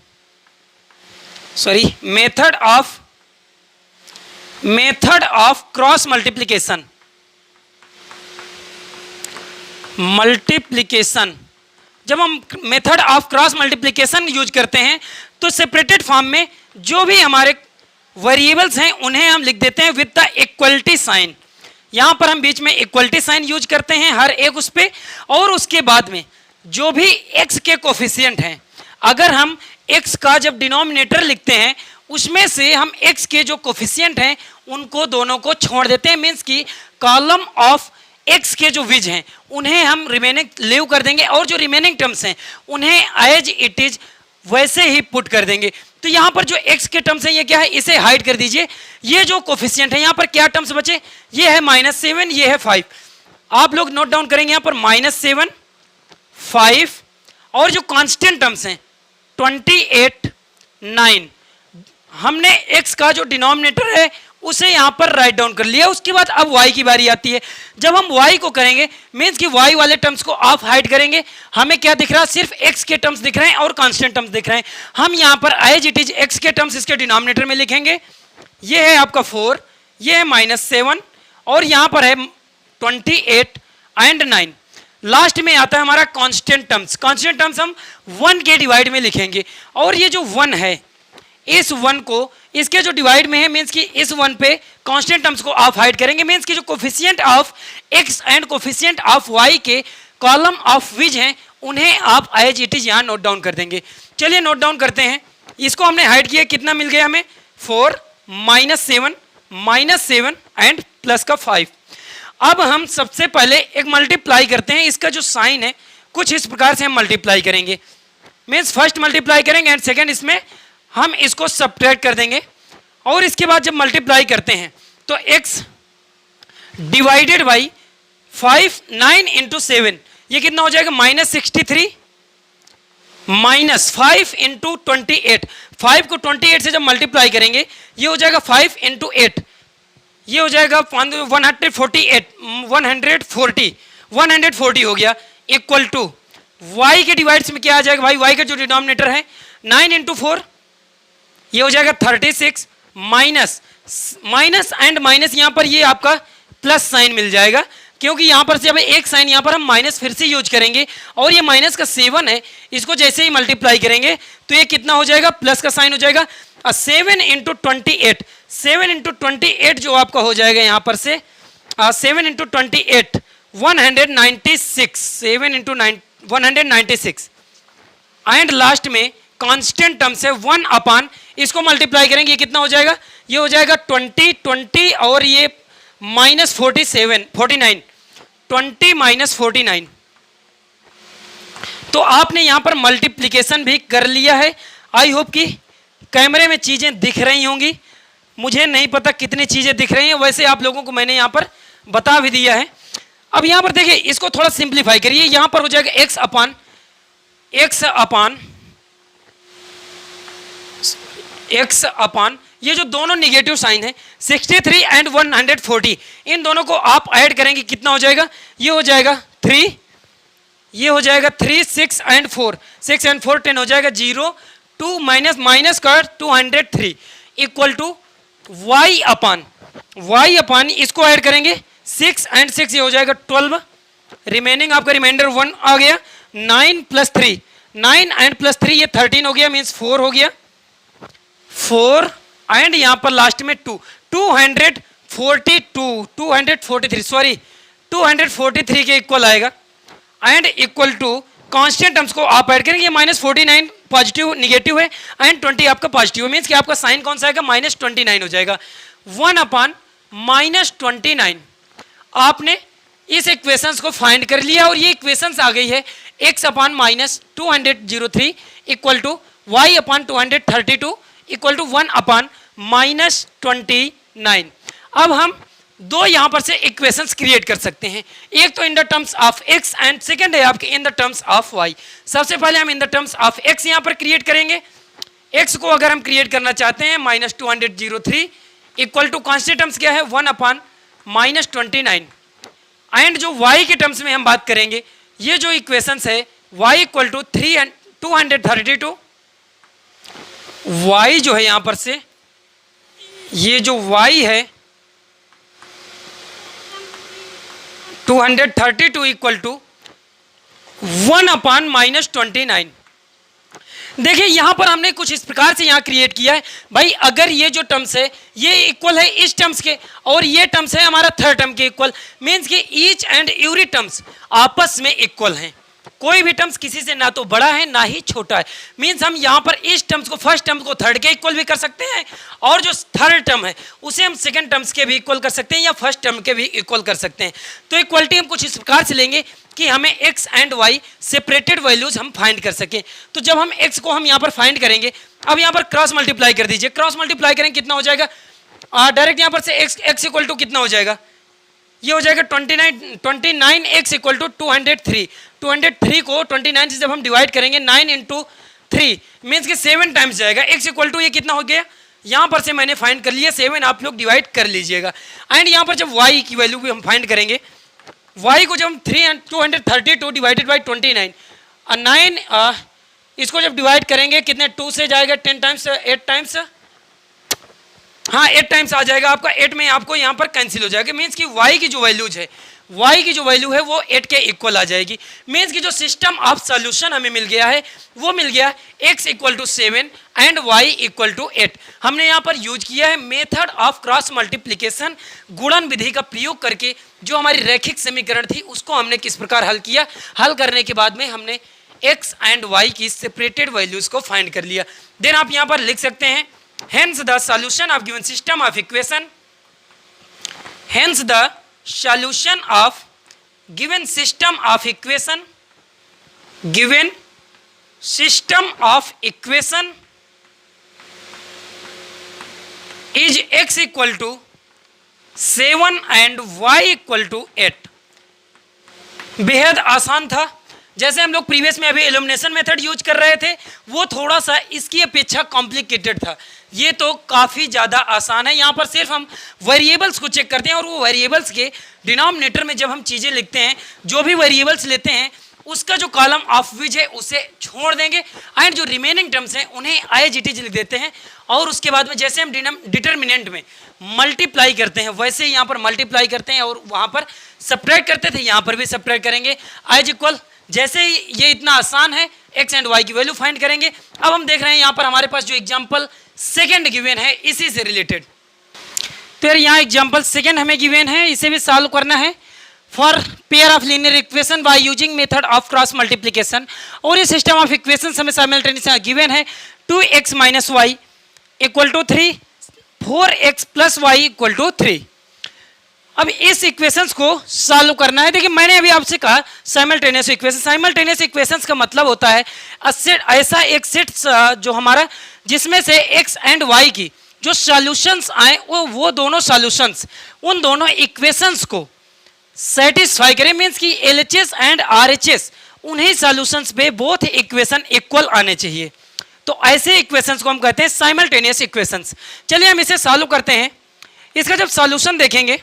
sorry method of cross multiplication जब हम method of cross multiplication use करते हैं तो सेपरेटेड फॉर्म में जो भी हमारे वेरिएबल्स हैं उन्हें हम लिख देते हैं विद द इक्वलिटी साइन। यहां पर हम बीच में इक्वलिटी साइन यूज करते हैं हर एक उस पे, और उसके बाद में जो भी x के कोफिशिएंट हैं, अगर हम x का जब डिनोमिनेटर लिखते हैं उसमें से हम x के जो कोफिशिएंट हैं उनको दोनों को छोड़ देते हैं, मीन्स कि कॉलम ऑफ x के जो विज हैं उन्हें हम रिमेनिंग लीव कर देंगे, और जो रिमेनिंग टर्म्स हैं उन्हें एज इट इज वैसे ही पुट कर देंगे। तो यहाँ पर जो x के टर्म्स हैं ये क्या है, इसे हाइड कर दीजिए। ये जो कोफिशिएंट है यहाँ पर क्या टर्म्स बचे, ये है -7, ये है 5। आप लोग नोट डाउन करेंगे यहाँ पर -7, 5 और जो कांस्टेंट टर्म्स हैं 28, 9, हमने x का जो डिनोमिनेटर है उसे यहां पर राइट डाउन कर लिया। उसके बाद अब y की बारी आती है। जब हम y को करेंगे मींस कि y वाले टर्म्स को आप हाइड करेंगे, हमें क्या दिख रहा है, सिर्फ x के टर्म्स दिख रहे हैं और कांस्टेंट टर्म्स दिख रहे हैं। हम यहां पर एज इट इज x के टर्म्स इसके डिनोमिनेटर में लिखेंगे। ये है आपका 4, ये है -7 और यहां पर है 28 एंड 9। लास्ट में आता है हमारा कांस्टेंट टर्म्स। कांस्टेंट टर्म्स हम 1 के डिवाइड में लिखेंगे और ये जो 1 है इस 1 को इसके जो डिवाइड में है मींस कि इस 1 पे कांस्टेंट टर्म्स को आप हाइड करेंगे। मींस कि जो coefficient of x and coefficient of y के कॉलम ऑफ विच हैं उन्हें आप एज इट इज यहां नोट डाउन कर देंगे। चलिए नोट डाउन करते हैं। इसको हमने हाइड किया, कितना मिल गया हमें, 4, -7 एंड प्लस का 5। अब हम सबसे पहले एक मल्टीप्लाई करते हैं। इसका जो साइन है कुछ इस प्रकार से हम मल्टीप्लाई करेंगे। मीन्स फर्स्ट मल्टीप्लाई करेंगे एंड सेकेंड इसमें हम इसको सब्ट्रैक्ट कर देंगे और इसके बाद जब मल्टीप्लाई करते हैं तो x डिवाइडेड बाई 5, 9 इंटू 7 ये कितना हो जाएगा, -63 -5 इंटू 28। 5 को 28 से जब मल्टीप्लाई करेंगे ये हो जाएगा 5 इंटू 8, ये हो जाएगा 140 हो गया, इक्वल टू y के डिवाइड्स में क्या आ जाएगा भाई, y का जो डिनोमिनेटर है 9 इंटू 4 ये हो जाएगा 36 माइनस एंड माइनस यहाँ पर ये आपका प्लस साइन मिल जाएगा क्योंकि यहाँ पर से अब एक साइन यहाँ पर हम माइनस फिर से यूज करेंगे और ये माइनस का 7 है, इसको जैसे ही मल्टीप्लाई करेंगे तो ये कितना हो जाएगा, प्लस का साइन हो जाएगा। 7 इंटू 28, 7 इंटू 28 जो आपका हो जाएगा यहाँ पर से 7 इंटू 28 196, 7 इंटू 196 एंड लास्ट में कांस्टेंट टर्म से 1 अपान इसको मल्टीप्लाई करेंगे ये कितना हो जाएगा, ये हो जाएगा 20 और ये -47 49 20 -49। तो आपने यहां पर मल्टीप्लिकेशन भी कर लिया है। आई होप कि कैमरे में चीजें दिख रही होंगी, मुझे नहीं पता कितनी चीजें दिख रही हैं, वैसे आप लोगों को मैंने यहां पर बता भी दिया है। अब यहां पर देखिए इसको थोड़ा सिंप्लीफाई करिए, यहां पर हो जाएगा x अपान ये जो दोनों निगेटिव साइन है 63 एंड 140 इन दोनों को आप ऐड करेंगे कितना हो जाएगा, ये हो जाएगा 3, ये हो जाएगा 3 6 एंड 4 6 एंड 4 10 हो जाएगा 0 2 माइनस कर 203 इक्वल टू y अपान इसको ऐड करेंगे 6 एंड 6 ये हो जाएगा 12, रिमेनिंग आपका रिमाइंडर 1 आ गया। 9 प्लस 3 9 एंड प्लस 3 ये 13 हो गया, मीन्स 4 हो गया 4 एंड यहां पर लास्ट में 243 के इक्वल आएगा and equal to constant terms को आप ऐड करेंगे, -49 पॉजिटिव निगेटिव है एंड 20 आपका पॉजिटिव है, मीन्स कि आपका साइन कौन सा आएगा, -29 हो जाएगा। 1 अपान -29 आपने इस इक्वेशंस को फाइंड कर लिया और ये इक्वेशंस आ गई है x upon -203 equal to y upon 232 equal to 1 upon -29। अब हम दो यहां पर से इक्वेशंस क्रिएट कर सकते हैं, एक तो in the terms of x and second है आपके in the terms of y। सबसे पहले हम in the terms of x यहां पर क्रिएट करेंगे। x को अगर हम क्रिएट करना चाहते हैं -203 इक्वल टू कांस्टेंट टर्म्स क्या है 1 अपान -29 एंड जो y के टर्म्स में हम बात करेंगे ये जो इक्वेशंस है y इक्वल टू 232 y जो है यहां पर से ये जो y है 232 इक्वल टू 1 अपान -29। देखिए यहां पर हमने कुछ इस प्रकार से यहां क्रिएट किया है भाई, अगर ये जो टर्म्स है ये इक्वल है इस टर्म्स के और ये टर्म्स है हमारा थर्ड टर्म के इक्वल, मींस कि ईच एंड एवरी टर्म्स आपस में इक्वल हैं, कोई भी टर्म्स किसी से ना तो बड़ा है ना ही छोटा है। मींस हम यहाँ पर इस टर्म्स को फर्स्ट टर्म को थर्ड के इक्वल भी कर सकते हैं और जो थर्ड टर्म है उसे हम सेकंड टर्म्स के भी इक्वल कर सकते हैं या फर्स्ट टर्म के भी इक्वल कर सकते हैं। तो इक्वलिटी हम कुछ इस प्रकार से लेंगे कि हमें x and y separated values हम फाइंड कर सकें। तो जब हम x को हम यहाँ पर फाइंड करेंगे, अब यहाँ पर क्रॉस मल्टीप्लाई कर दीजिए, क्रॉस मल्टीप्लाई करेंगे कितना हो जाएगा, डायरेक्ट यहाँ पर से x इक्वल टू कितना हो जाएगा, ये हो जाएगा 29x इक्वल टू 203। 203 को 29 से जब हम डिवाइड करेंगे 9 इंटू 3 मीन्स कि 7 टाइम्स जाएगा। x इक्वल टू ये कितना हो गया, यहाँ पर से मैंने फाइंड कर लिया 7, आप लोग डिवाइड कर लीजिएगा। एंड यहाँ पर जब y की वैल्यू भी हम फाइंड करेंगे, y को जब हम 232 डिवाइडेड बाई 29 और 9 इसको जब डिवाइड करेंगे कितने 2 से जाएगा 10 टाइम्स 8 टाइम्स, हाँ 8 टाइम्स आ जाएगा आपका। 8 में आपको यहाँ पर कैंसिल हो जाएगा, मीन्स कि y की जो वैल्यूज है, y की जो वैल्यू है वो 8 के इक्वल आ जाएगी। मीन्स कि जो सिस्टम ऑफ सॉल्यूशन हमें मिल गया है वो मिल गया x equal to 7 and y equal to 8। हमने यहाँ पर यूज किया है मेथड ऑफ क्रॉस मल्टीप्लिकेशन, गुणन विधि का प्रयोग करके जो हमारी रैखिक समीकरण थी उसको हमने किस प्रकार हल किया। हल करने के बाद में हमने x एंड y की सेपरेटेड वैल्यूज को फाइंड कर लिया। देन आप यहाँ पर लिख सकते हैं hence the solution of given system of equation, hence the solution of given system of equation, given system of equation is x equal to 7 and y equal to 8। बेहद आसान था। जैसे हम लोग प्रीवियस में अभी एलिमिनेशन मेथड यूज कर रहे थे वो थोड़ा सा इसकी अपेक्षा कॉम्प्लिकेटेड था, ये तो काफ़ी ज़्यादा आसान है। यहाँ पर सिर्फ हम वेरिएबल्स को चेक करते हैं और वो वेरिएबल्स के डिनोमिनेटर में जब हम चीज़ें लिखते हैं, जो भी वेरिएबल्स लेते हैं उसका जो कॉलम ऑफ विच है उसे छोड़ देंगे एंड जो रिमेनिंग टर्म्स हैं उन्हें एज इट इज लिख देते हैं। और उसके बाद में जैसे हम डिटर्मिनेंट में मल्टीप्लाई करते हैं वैसे ही यहाँ पर मल्टीप्लाई करते हैं और वहाँ पर सब्ट्रैक्ट करते थे, यहाँ पर भी सब्ट्रैक्ट करेंगे एज इक्वल। जैसे ही ये इतना आसान है, एक्स एंड वाई की वैल्यू फाइंड करेंगे। अब हम देख रहे हैं यहाँ पर हमारे पास जो एग्जाम्पल सेकेंड गिवन है इसी से रिलेटेड, तो यार यहाँ एग्जाम्पल सेकेंड हमें गिवन है, इसे भी सॉल्व करना है for pair of linear equation by using method of cross multiplication. और ये सिस्टम ऑफ इक्वेशन हमें साइमल्टेनियस गिवन है 2x minus y equal to 3, 4x plus y equal to 3। अब इस इक्वेशंस को सॉल्व करना है। देखिए मैंने अभी आपसे कहा साइमल्टेनियस इक्वेशन, साइमल्टेनियस इक्वेशंस का मतलब होता है ऐसा एक सेट जो हमारा जिसमें से x एंड y की जो सॉल्यूशंस आए वो दोनों सॉल्यूशंस उन दोनों इक्वेशंस को सेटिस्फाई करें। मीन्स कि LHS एंड RHS उन्हीं सॉल्यूशंस पे बोथ इक्वेशन इक्वल आने चाहिए, तो ऐसे इक्वेशंस को हम कहते हैं साइमल्टेनियस इक्वेशंस। चलिए हम इसे सॉल्व करते हैं। इसका जब सॉल्यूशन देखेंगे,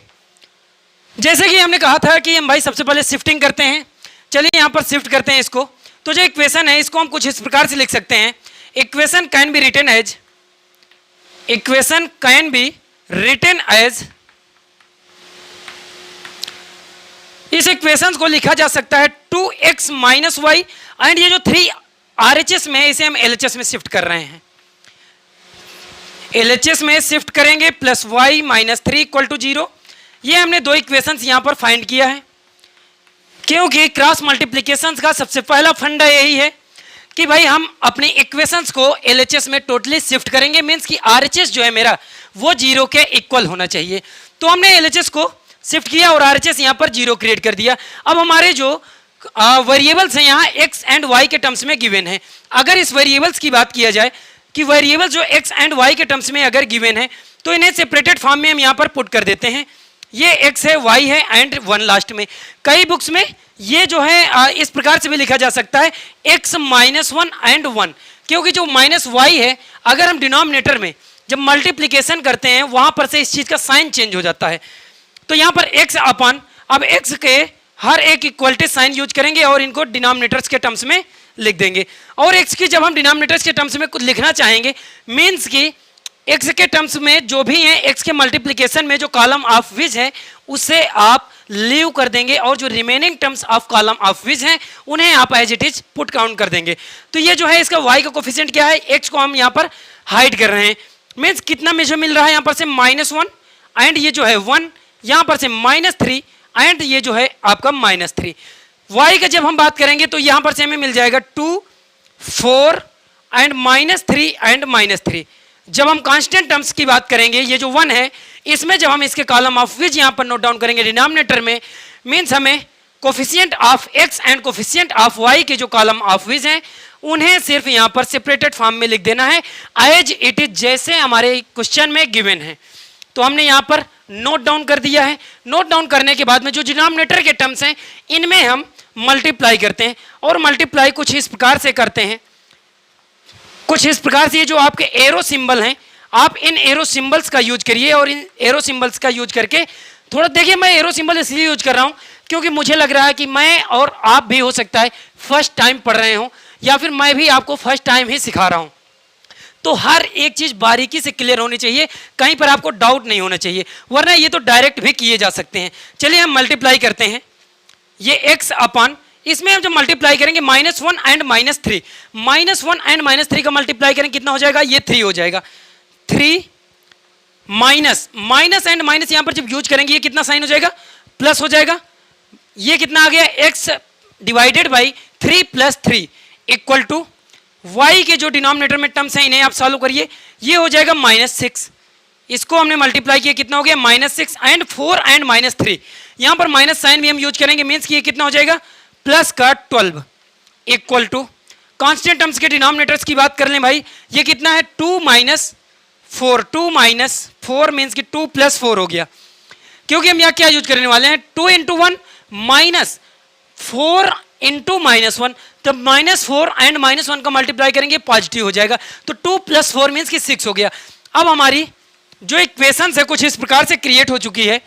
जैसे कि हमने कहा था कि हम भाई सबसे पहले शिफ्टिंग करते हैं, चलिए यहाँ पर शिफ्ट करते हैं इसको। तो जो इक्वेशन है इसको हम कुछ इस प्रकार से लिख सकते हैं, equation can be written as, equation can be written as, इस इक्वेशन को लिखा जा सकता है 2x माइनस वाई एंड ये जो 3 RHS में है इसे हम LHS में शिफ्ट कर रहे हैं, LHS में शिफ्ट करेंगे plus y minus 3 equal to 0। ये हमने दो इक्वेशंस यहाँ पर फाइंड किया है, क्योंकि क्रॉस मल्टीप्लिकेशंस का सबसे पहला फंडा यही है कि भाई हम अपने इक्वेशंस को LHS में टोटली शिफ्ट करेंगे। मीन्स कि RHS जो है मेरा वो 0 के इक्वल होना चाहिए। तो हमने LHS को शिफ्ट किया और RHS यहाँ पर 0 क्रिएट कर दिया। अब हमारे जो वेरिएबल्स हैं यहाँ x एंड y के टर्म्स में गिवन है। अगर इस वेरिएबल्स की बात किया जाए कि वेरिएबल जो x एंड y के टर्म्स में अगर गिवन है तो इन्हें सेपरेटेड फॉर्म में हम यहाँ पर पुट कर देते हैं। ये x है, y है एंड 1 लास्ट में। कई बुक्स में ये जो है इस प्रकार से भी लिखा जा सकता है x माइनस 1 एंड 1, क्योंकि जो माइनस y है अगर हम डिनोमिनेटर में जब मल्टीप्लिकेशन करते हैं वहां पर से इस चीज का साइन चेंज हो जाता है। तो यहाँ पर x अपॉन, अब x के हर एक इक्वलिटी साइन यूज करेंगे और इनको डिनोमिनेटर्स के टर्म्स में लिख देंगे। और x की जब हम डिनोमिनेटर्स के टर्म्स में कुछ लिखना चाहेंगे, मीन्स कि x के टर्म्स में जो भी है x के मल्टीप्लिकेशन में जो कॉलम ऑफ विच है उसे आप लीव कर देंगे और जो remaining terms of column of which हैं उन्हें आप as it is put count कर देंगे। तो ये जो है इसका y का कोफिशिएंट क्या है, x को हम यहाँ पर हाइड कर रहे हैं। मीन्स कितना में जो मिल रहा है यहाँ पर से -1 एंड ये जो है 1, यहाँ पर से -3 एंड ये जो है आपका -3। y का जब हम बात करेंगे तो यहाँ पर से हमें मिल जाएगा 2, 4 एंड -3 एंड -3। जब हम कांस्टेंट टर्म्स की बात करेंगे, ये जो 1 है इसमें जब हम इसके कॉलम ऑफ विच यहाँ पर नोट डाउन करेंगे डिनोमिनेटर में, मीन्स हमें coefficient of x and coefficient of y के जो कॉलम ऑफ विच हैं उन्हें सिर्फ यहाँ पर सेपरेटेड फॉर्म में लिख देना है एज इट इज, जैसे हमारे क्वेश्चन में गिवन है। तो हमने यहाँ पर नोट डाउन कर दिया है। नोट डाउन करने के बाद में जो डिनोमिनेटर के टर्म्स हैं इनमें हम मल्टीप्लाई करते हैं और मल्टीप्लाई कुछ इस प्रकार से करते हैं, कुछ इस प्रकार से। ये जो आपके एरो सिंबल हैं, आप इन एरो सिंबल्स का यूज करिए और इन एरो सिंबल्स का यूज करके थोड़ा देखिए, मैं एरो सिंबल इसलिए यूज कर रहा हूं क्योंकि मुझे लग रहा है कि मैं और आप भी हो सकता है फर्स्ट टाइम पढ़ रहे हो या फिर मैं भी आपको फर्स्ट टाइम ही सिखा रहा हूं, तो हर एक चीज बारीकी से क्लियर होनी चाहिए, कहीं पर आपको डाउट नहीं होना चाहिए, वरना ये तो डायरेक्ट भी किए जा सकते हैं। चलिए हम मल्टीप्लाई करते हैं, ये x अपॉन, इसमें हम जब मल्टीप्लाई करेंगे -1 एंड -3, -1 एंड -3 का मल्टीप्लाई करेंगे कितना हो जाएगा, ये 3 हो जाएगा। 3 माइनस एंड माइनस यहां पर जब यूज करेंगे ये कितना साइन हो जाएगा, प्लस हो जाएगा। ये कितना आ गया, x divided by 3 + 3 equal to y के जो डिनोमिनेटर में टर्म्स हैं इन्हें आप सॉल्व करिए, ये हो जाएगा -6। इसको हमने मल्टीप्लाई किया, कितना हो गया, -6 एंड 4 एंड -3, यहां पर माइनस साइन भी हम यूज करेंगे, मीन्स कि ये कितना हो जाएगा, प्लस का 12 इक्वल टू कांस्टेंट टर्म्स के डिनोमिनेटर्स की बात कर लें भाई, ये कितना है, 2 - 4, 2 - 4 मीन्स कि 2 + 4 हो गया, क्योंकि हम यहाँ क्या यूज करने वाले हैं, 2 × 1 -4 × -1, तब -4 एंड -1 का मल्टीप्लाई करेंगे पॉजिटिव हो जाएगा, तो 2 + 4 मीन्स कि 6 हो गया। अब हमारी जो इक्वेशंस है कुछ इस प्रकार से क्रिएट हो चुकी है,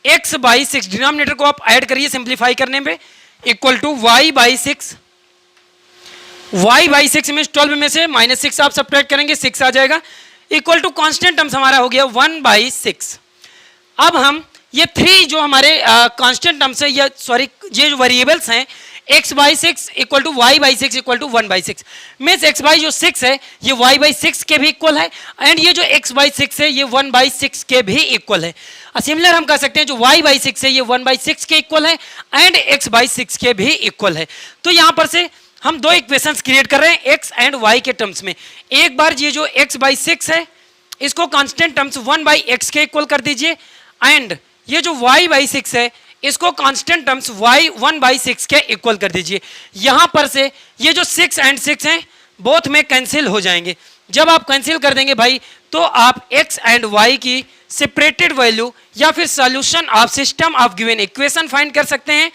x/6 डिनोमिनेटर को आप ऐड करिए सिंप्लीफाई करने में, इक्वल टू y/6, y/6 में 12 में से -6 आप सब्ट्रैक्ट करेंगे 6 आ जाएगा, इक्वल टू कांस्टेंट टर्म्स हमारा हो गया 1/6। अब हम ये 3 जो हमारे कांस्टेंट टर्म्स है, या सॉरी ये जो वेरिएबल्स हैं, x/6 equal to y/6 equal to 1/6, means x जो 6 है ये y/6 के भी इक्वल है, एंड ये जो x/6 है ये 1/6 के भी इक्वल है। सिमिलर हम कह सकते हैं जो y/6 है ये 1/6 के इक्वल है एंड x/6 के भी इक्वल है। तो यहाँ पर से हम दो इक्वेशंस क्रिएट कर रहे हैं x एंड y के टर्म्स में। एक बार ये जो x/6 है इसको कांस्टेंट टर्म्स 1/x के इक्वल कर दीजिए, एंड ये जो y/6 है इसको कांस्टेंट टर्म्स y 1/6 के इक्वल कर दीजिए। यहां पर से ये जो 6 एंड 6 हैं बोथ में कैंसिल हो जाएंगे। जब आप कैंसिल कर देंगे भाई तो आप x एंड y की सेपरेटेड वैल्यू या फिर solution of system of given equation find कर सकते हैं,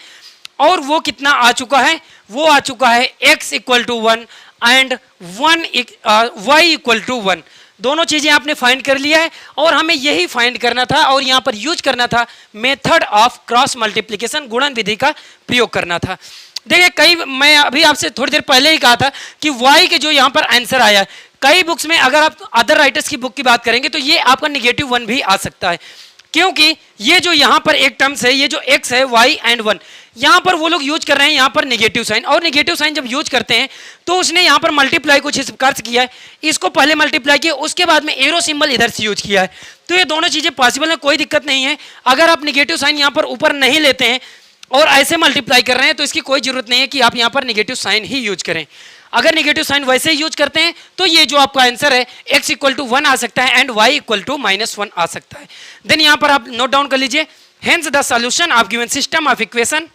और वो कितना आ चुका है, वो आ चुका है x = 1 एंड y = 1। दोनों चीजें आपने फाइंड कर लिया है, और हमें यही फाइंड करना था और यहां पर यूज करना था मेथड ऑफ क्रॉस मल्टीप्लिकेशन, गुणन विधि का प्रयोग करना था। देखिए मैं अभी आपसे थोड़ी देर पहले ही कहा था कि y के जो यहां पर आंसर आया है, कई बुक्स में अगर आप अदर राइटर्स की बुक की बात करेंगे तो ये आपका -1 भी आ सकता है, क्योंकि ये जो यहाँ पर एक टर्म्स है, ये जो x है y एंड 1, यहाँ पर वो लोग यूज कर रहे हैं यहाँ पर नेगेटिव साइन, और नेगेटिव साइन जब यूज करते हैं तो उसने यहाँ पर मल्टीप्लाई कुछ इस प्रकार से किया है, इसको पहले मल्टीप्लाई किया उसके बाद में एरो सिंबल इधर से यूज किया है। तो ये दोनों चीजें पॉसिबल है, कोई दिक्कत नहीं है। अगर आप नेगेटिव साइन यहाँ पर ऊपर नहीं लेते हैं और ऐसे मल्टीप्लाई कर रहे हैं तो इसकी कोई जरूरत नहीं है कि आप यहाँ पर नेगेटिव साइन ही यूज करें। अगर नेगेटिव साइन वैसे ही यूज करते हैं तो ये जो आपका आंसर है x = 1 आ सकता है एंड y = -1 आ सकता है। देन यहाँ पर आप नोट डाउन कर लीजिए, hence the solution of given system of equation,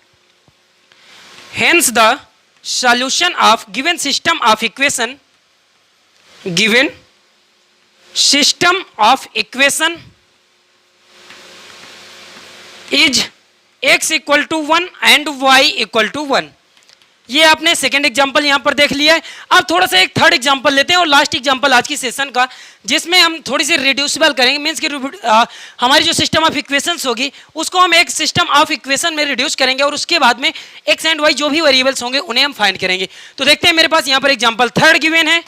hence the solution of given system of equation, given system of equation is x = 1 and y = 1। ये आपने सेकेंड एग्जांपल यहां पर देख लिया है। अब थोड़ा सा एक थर्ड एग्जांपल लेते हैं और लास्ट एग्जांपल आज की सेशन का, जिसमें हम थोड़ी सी रिड्यूसिबल करेंगे, मींस कि हमारी जो सिस्टम ऑफ इक्वेशंस होगी उसको हम एक सिस्टम ऑफ इक्वेशन में रिड्यूस करेंगे, और उसके बाद में x एंड y जो भी वेरिएबल्स होंगे उन्हें हम फाइंड करेंगे। तो देखते हैं, मेरे पास यहाँ पर एग्जाम्पल थर्ड गिवन है,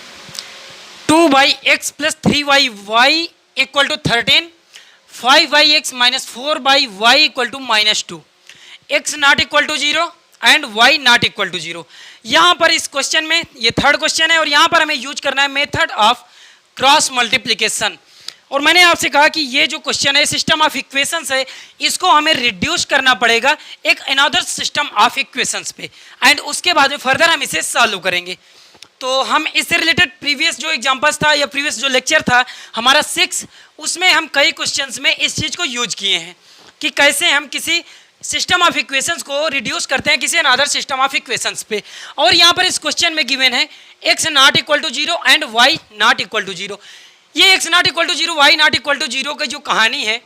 2/x + 3y y = 13, 5/x - 4y = -2, x ≠ 0 and y ≠ 0। यहां पर इस क्वेश्चन में, ये थर्ड क्वेश्चन है और यहां पर हमें यूज करना है मेथड ऑफ क्रॉस मल्टीप्लिकेशन। और मैंने आपसे कहा कि ये जो क्वेश्चन है सिस्टम ऑफ इक्वेशंस है, इसको हमें रिड्यूस करना पड़ेगा एक अनदर सिस्टम ऑफ इक्वेशंस पे, एंड उसके बाद में फर्दर हम इसे सॉल्व करेंगे। तो हम इससे रिलेटेड प्रीवियस जो एग्जांपल्स था या प्रीवियस जो लेक्चर था हमारा 6, उसमें हम कई क्वेश्चंस में इस चीज को यूज किए हैं कि कैसे हम किसी सिस्टम ऑफ इक्वेशंस को रिड्यूस करते हैं किसी अनदर सिस्टम ऑफ इक्वेशंस पे। और यहाँ पर इस क्वेश्चन में गिवन है x ≠ 0 एंड y ≠ 0। ये x ≠ 0 y ≠ 0 की जो कहानी है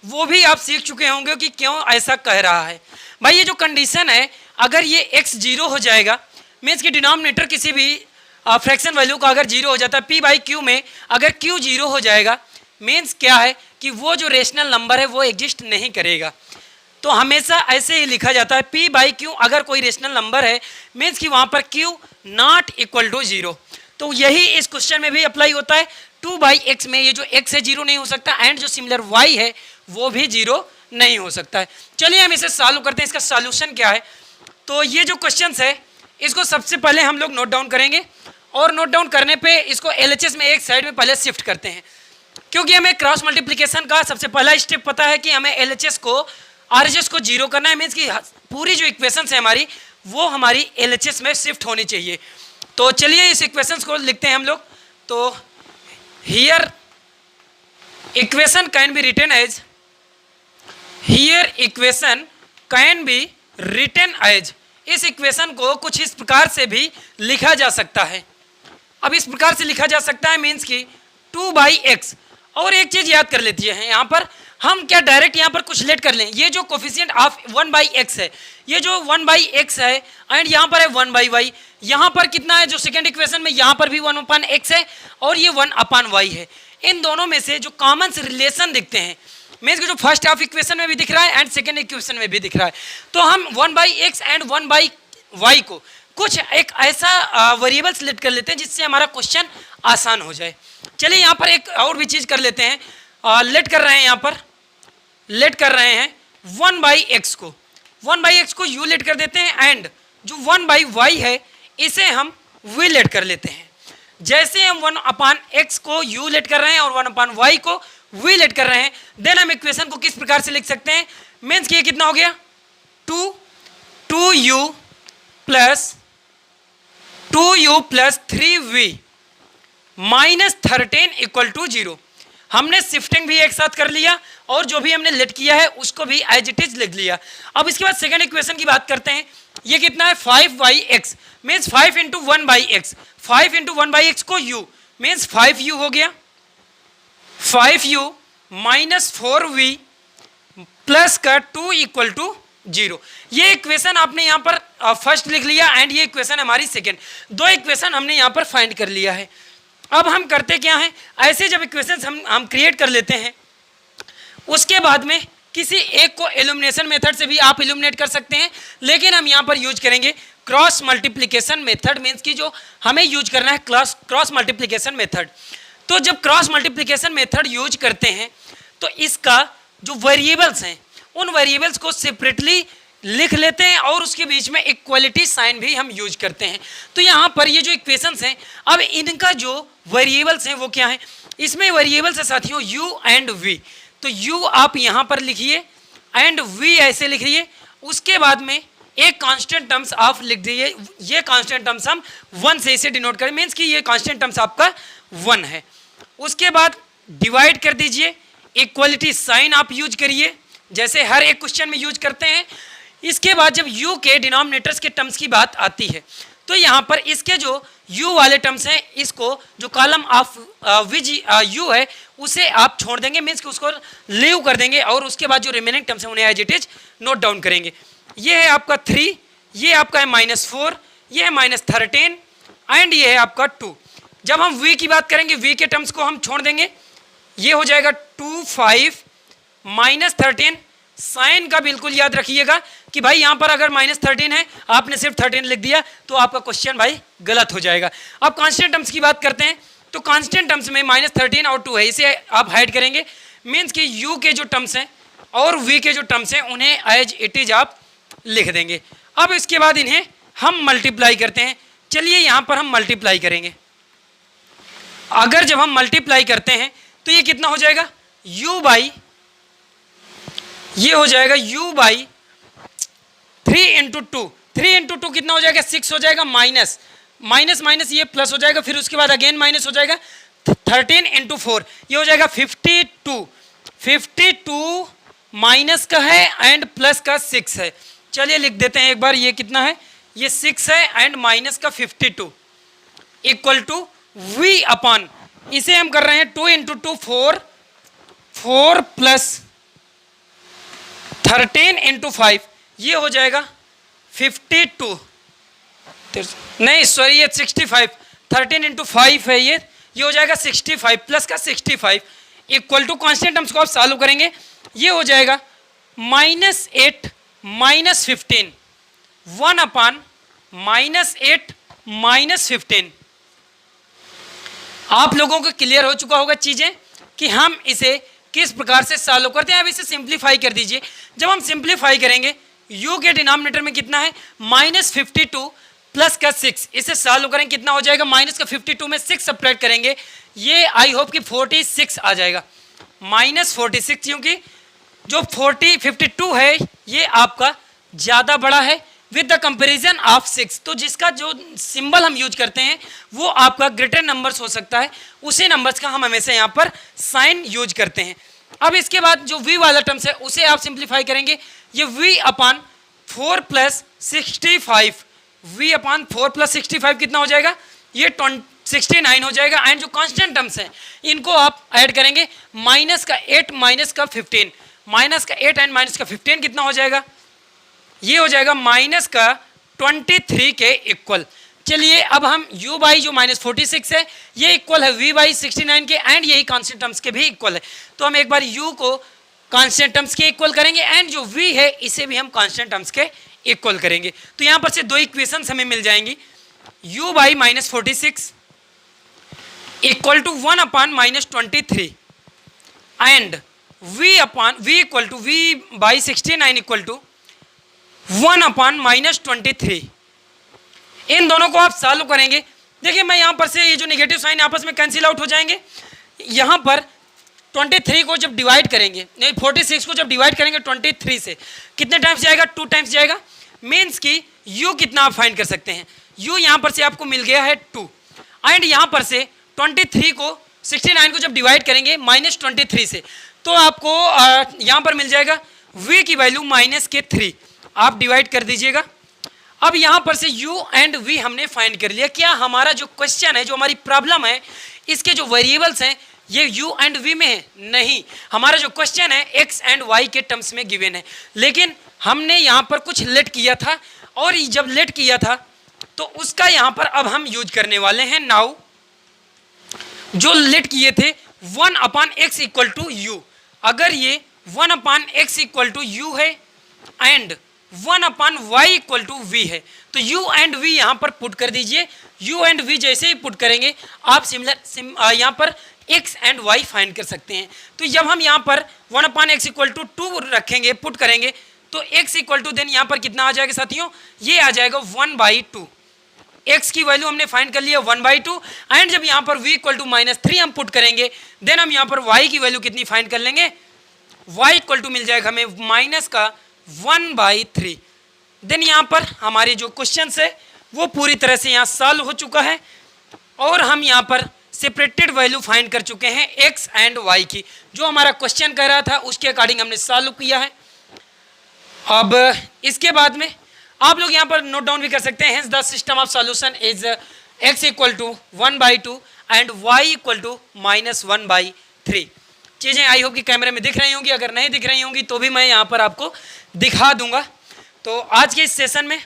वो भी आप सीख चुके होंगे कि क्यों ऐसा कह रहा है। भाई ये जो कंडीशन है, अगर ये x 0 हो जाएगा, मीन्स कि डिनोमिनेटर किसी भी फ्रैक्शन वैल्यू का अगर 0 हो जाता है, p बाई क्यू में अगर q 0 हो जाएगा, मीन्स क्या है कि वो जो रेशनल नंबर है वो एग्जिस्ट नहीं करेगा। तो हमेशा ऐसे ही लिखा जाता है, p बाई क्यू अगर कोई रेशनल नंबर है, मीन्स कि वहाँ पर q नॉट इक्वल टू 0। तो यही इस क्वेश्चन में भी अप्लाई होता है। 2 बाई एक्स में ये जो x है 0 नहीं हो सकता, एंड जो सिमिलर y है वो भी 0 नहीं हो सकता है। चलिए हम इसे सॉल्व करते हैं। इसका सॉल्यूशन क्या है, तो ये जो क्वेश्चंस है इसको सबसे पहले हम लोग नोट डाउन करेंगे, और नोट डाउन करने पे इसको LHS में एक साइड में पहले शिफ्ट करते हैं, क्योंकि हमें क्रॉस मल्टीप्लिकेशन का सबसे पहला स्टेप पता है कि हमें LHS को RHS को 0 करना है, मीन्स कि पूरी जो इक्वेशंस है हमारी वो हमारी LHS में शिफ्ट होनी चाहिए। तो चलिए इस इक्वेशंस को लिखते हैं हम लोग। तो here equation can be written as, here equation can be written as, इस इक्वेशन को कुछ इस प्रकार से भी लिखा जा सकता है। अब इस प्रकार से लिखा जा सकता है मीन्स कि 2 बाई एक्स। और एक चीज याद कर लेती है, यहाँ पर हम क्या डायरेक्ट यहाँ पर कुछ लेट कर लें, ये जो कोफिशिएंट ऑफ 1 बाई एक्स है, ये जो 1 बाई एक्स है, एंड यहाँ पर है 1 बाई वाई, यहाँ पर कितना है जो सेकेंड इक्वेशन में, यहाँ पर भी 1 अपान एक्स है और ये 1 अपान वाई है। इन दोनों में से जो कॉमन से रिलेशन दिखते हैं, मीन्स कि जो फर्स्ट हाफ इक्वेशन में भी दिख रहा है एंड सेकेंड इक्वेशन में भी दिख रहा है, तो हम 1 by x and 1 by y को कुछ एक ऐसा वेरिएबल सेलेक्ट कर लेते हैं जिससे हमारा क्वेश्चन आसान हो जाए। चलिए यहाँ पर एक और भी चीज़ कर लेते हैं, लेट कर रहे हैं, यहाँ पर लेट कर रहे हैं 1 बाई एक्स को, 1 बाई एक्स को यू लेट कर देते हैं, एंड जो 1 बाई वाई है इसे हम वी लेट कर लेते हैं। जैसे हम 1 अपान एक्स को यू लेट कर रहे हैं और 1 अपान वाई को वी लेट कर रहे हैं, देन हम इक्वेशन को किस प्रकार से लिख सकते हैं, मीन्स कि ये कितना हो गया 2u plus 3v minus 13 equal to 0। हमने शिफ्टिंग भी एक साथ कर लिया और जो भी हमने लेट किया है उसको भी एज इट इज लिख लिया। अब इसके बाद सेकंड इक्वेशन की बात करते हैं। ये कितना है 5 by x, means 5 into 1 by x, 5 into 1 by x को u मीन्स 5u हो गया, 5u माइनस 4v प्लस का 2 इक्वल टू 0। ये इक्वेशन आपने यहाँ पर फर्स्ट लिख लिया एंड ये इक्वेशन हमारी सेकेंड, दो इक्वेशन हमने यहाँ पर फाइंड कर लिया है। अब हम करते क्या हैं, ऐसे जब इक्वेशंस हम क्रिएट कर लेते हैं, उसके बाद में किसी एक को एलिमिनेशन मेथड से भी आप एलिमिनेट कर सकते हैं, लेकिन हम यहाँ पर यूज करेंगे क्रॉस मल्टीप्लिकेशन मेथड, मीन्स की जो हमें यूज करना है क्रॉस मल्टीप्लिकेशन मेथड। तो जब क्रॉस मल्टीप्लिकेशन मेथड यूज करते हैं तो इसका जो वेरिएबल्स हैं उन वेरिएबल्स को सेपरेटली लिख लेते हैं और उसके बीच में इक्वलिटी साइन भी हम यूज करते हैं। तो यहाँ पर ये जो इक्वेशंस हैं, अब इनका जो वेरिएबल्स हैं वो क्या है, इसमें वेरिएबल्स है साथियों u एंड v। तो u आप यहाँ पर लिखिए एंड v ऐसे लिखिए, उसके बाद में एक कांस्टेंट टर्म्स आप लिख दीजिए, ये कांस्टेंट टर्म्स हम 1 से इसे डिनोट करें, मीन्स कि ये कांस्टेंट टर्म्स आपका 1 है। उसके बाद डिवाइड कर दीजिए, इक्वलिटी साइन आप यूज करिए जैसे हर एक क्वेश्चन में यूज करते हैं। इसके बाद जब u के डिनोमिनेटर्स के टर्म्स की बात आती है तो यहाँ पर इसके जो u वाले टर्म्स हैं, इसको जो कॉलम ऑफ विच u है उसे आप छोड़ देंगे, मीन्स कि उसको लीव कर देंगे, और उसके बाद जो रिमेनिंग टर्म्स हैं उन्हें as it is note down करेंगे। ये है आपका 3, ये आपका है -4, ये है -13 एंड ये है आपका 2। जब हम v की बात करेंगे, v के टर्म्स को हम छोड़ देंगे, ये हो जाएगा 2 5 -13। साइन का बिल्कुल याद रखिएगा कि भाई यहाँ पर अगर -13 है, आपने सिर्फ 13 लिख दिया तो आपका क्वेश्चन भाई गलत हो जाएगा। अब कांस्टेंट टर्म्स की बात करते हैं, तो कांस्टेंट टर्म्स में -13 और 2 है, इसे आप हाइड करेंगे, मीन्स कि u के जो टर्म्स हैं और v के जो टर्म्स हैं उन्हें एज इट इज आप लिख देंगे। अब इसके बाद इन्हें हम मल्टीप्लाई करते हैं। चलिए यहाँ पर हम मल्टीप्लाई करेंगे। अगर जब हम मल्टीप्लाई करते हैं तो ये कितना हो जाएगा, u बाई, ये हो जाएगा u बाई 3 इंटू 2, 3 इंटू 2 कितना हो जाएगा 6 हो जाएगा, माइनस माइनस माइनस ये प्लस हो जाएगा, फिर उसके बाद अगेन माइनस हो जाएगा, 13 इंटू 4 ये हो जाएगा 52, 52 माइनस का है एंड प्लस का 6 है। चलिए लिख देते हैं एक बार, ये कितना है, ये 6 है एंड माइनस का 52 इक्वल टू v अपान, इसे हम कर रहे हैं 2 इंटू 2 4, 4 प्लस 13 इंटू 5 ये हो जाएगा 52, नहीं सॉरी ये 65, 13 इंटू 5 है ये हो जाएगा 65 प्लस का 65 इक्वल टू कॉन्स्टेंट टर्म्स को आप सॉल्व करेंगे, ये हो जाएगा -8 - 15, 1/-8 - 15। आप लोगों को क्लियर हो चुका होगा चीजें कि हम इसे किस प्रकार से सॉल्व करते हैं। अब इसे सिंप्लीफाई कर दीजिए। जब हम सिंप्लीफाई करेंगे u के डिनोमिनेटर में कितना है -52 प्लस का 6, इसे सॉल्व करेंगे कितना हो जाएगा, माइनस का 52 में 6 सब्ट्रैक्ट करेंगे, ये आई होप कि 46 आ जाएगा, -46, क्योंकि जो 52 है ये आपका ज़्यादा बड़ा है विद द कंपेरिजन ऑफ 6। तो जिसका जो सिंबल हम यूज करते हैं वो आपका ग्रेटर नंबर्स हो सकता है, उसी नंबर्स का हम हमेशा यहाँ पर साइन यूज करते हैं। अब इसके बाद जो v वाला टर्म्स है उसे आप सिंप्लीफाई करेंगे, ये v/4 + 65, v/4 + 65 कितना हो जाएगा, ये 69 हो जाएगा। एंड जो कांस्टेंट टर्म्स हैं इनको आप ऐड करेंगे, -8 - 15, -8 एंड -15 कितना हो जाएगा, ये हो जाएगा -23 के इक्वल। चलिए अब हम u बाई जो -46 है ये इक्वल है v/69 के, एंड यही कांस्टेंट टर्म्स के भी इक्वल है। तो हम एक बार u को कांस्टेंट टर्म्स के इक्वल करेंगे एंड जो v है इसे भी हम कांस्टेंट टर्म्स के इक्वल करेंगे। तो यहाँ पर से दो इक्वेशंस हमें मिल जाएंगी, u by -46 equal to 1/-23 and v equal to v/69 equal to 1/-23। इन दोनों को आप सॉल्व करेंगे। देखिए मैं यहाँ पर से ये जो नेगेटिव साइन आपस में कैंसिल आउट हो जाएंगे, यहाँ पर 23 को जब डिवाइड करेंगे, नहीं 46 को जब डिवाइड करेंगे 23 से कितने टाइम्स जाएगा, 2 टाइम्स जाएगा। मीन्स कि u कितना आप फाइंड कर सकते हैं, u यहाँ पर से आपको मिल गया है 2, एंड यहाँ पर से 23 को 69 को जब डिवाइड करेंगे -23 से तो आपको यहाँ पर मिल जाएगा v की वैल्यू -3, आप डिवाइड कर दीजिएगा। अब यहाँ पर से u एंड v हमने फाइंड कर लिया। क्या हमारा जो क्वेश्चन है, जो हमारी प्रॉब्लम है, इसके जो वेरिएबल्स हैं ये u एंड v में है? नहीं, हमारा जो क्वेश्चन है x एंड y के टर्म्स में गिवन है, लेकिन हमने यहाँ पर कुछ लेट किया था, और जब लेट किया था तो उसका यहाँ पर अब हम यूज करने वाले हैं। नाउ जो लेट किए थे 1/x इक्वल टू u, अगर ये 1/x इक्वल टू u है and 1/y equal to v है तो u एंड v यहाँ पर पुट कर दीजिए। u एंड v जैसे ही पुट करेंगे आप यहाँ पर x एंड y फाइंड कर सकते हैं। तो जब हम यहाँ पर 1/x इक्वल टू 2 रखेंगे, पुट करेंगे, तो x इक्वल टू देन यहाँ पर कितना आ जाएगा साथियों, ये आ जाएगा 1/2। x की वैल्यू हमने फाइंड कर लिया 1/2, एंड जब यहाँ पर v इक्वल टू -3 हम पुट करेंगे, देन हम यहाँ पर y की वैल्यू कितनी फाइंड कर लेंगे, y इक्वल टू मिल जाएगा हमें -1/3। देन यहाँ पर हमारे जो क्वेश्चन है वो पूरी तरह से यहाँ सॉल्व हो चुका है, और हम यहाँ पर सेपरेटेड वैल्यू फाइंड कर चुके हैं x एंड y की, जो हमारा क्वेश्चन कह रहा था उसके अकॉर्डिंग हमने सॉल्व किया है। अब इसके बाद में आप लोग यहाँ पर नोट डाउन भी कर सकते हैं, the system of solution is x equal to 1/2 and y equal to -1/3। चीज़ें आई होप कि कैमरे में दिख रही होंगी, अगर नहीं दिख रही होंगी तो भी मैं यहाँ पर आपको दिखा दूंगा। तो आज के इस सेशन में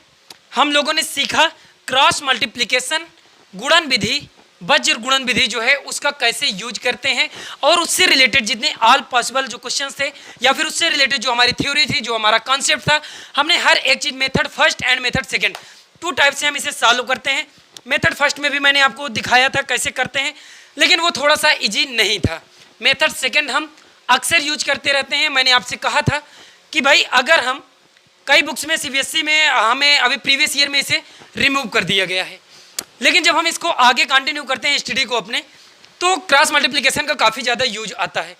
हम लोगों ने सीखा क्रॉस मल्टीप्लिकेशन गुणन विधि, वज्र गुणन विधि जो है उसका कैसे यूज करते हैं, और उससे रिलेटेड जितने ऑल पॉसिबल जो क्वेश्चंस थे या फिर उससे रिलेटेड जो हमारी थ्योरी थी, जो हमारा कॉन्सेप्ट था, हमने हर एक चीज़ method first and method second 2 type से हम इसे सॉल्व करते हैं। मेथड फर्स्ट में भी मैंने आपको दिखाया था कैसे करते हैं, लेकिन वो थोड़ा सा ईजी नहीं था। मेथड सेकंड हम अक्सर यूज करते रहते हैं। मैंने आपसे कहा था कि भाई अगर हम कई बुक्स में CBSE में हमें अभी प्रीवियस ईयर में इसे रिमूव कर दिया गया है, लेकिन जब हम इसको आगे कंटिन्यू करते हैं स्टडी को अपने, तो क्रॉस मल्टीप्लिकेशन का काफ़ी ज़्यादा यूज आता है।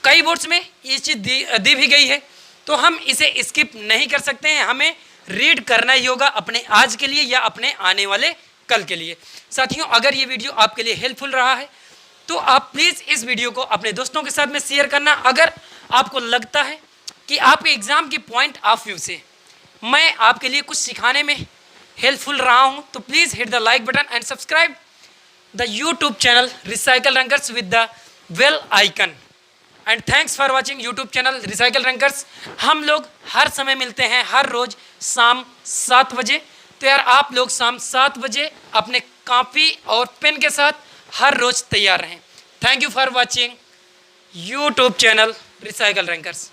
कई बोर्ड्स में ये चीज़ दी भी गई है, तो हम इसे स्किप नहीं कर सकते हैं, हमें रीड करना ही होगा अपने आज के लिए या अपने आने वाले कल के लिए। साथियों, अगर ये वीडियो आपके लिए हेल्पफुल रहा है तो आप प्लीज़ इस वीडियो को अपने दोस्तों के साथ में शेयर करना। अगर आपको लगता है कि आपके एग्ज़ाम के पॉइंट ऑफ व्यू से मैं आपके लिए कुछ सिखाने में हेल्पफुल रहा हूं, तो please hit the like button and subscribe the YouTube channel Recycle Rankers with the bell icon. And thanks for watching YouTube channel Recycle Rankers. हम लोग हर समय मिलते हैं, हर रोज़ शाम 7 बजे। तो यार आप लोग शाम 7 बजे अपने कॉपी और पेन के साथ हर रोज़ तैयार रहें। Thank you for watching YouTube channel Recycle rankers.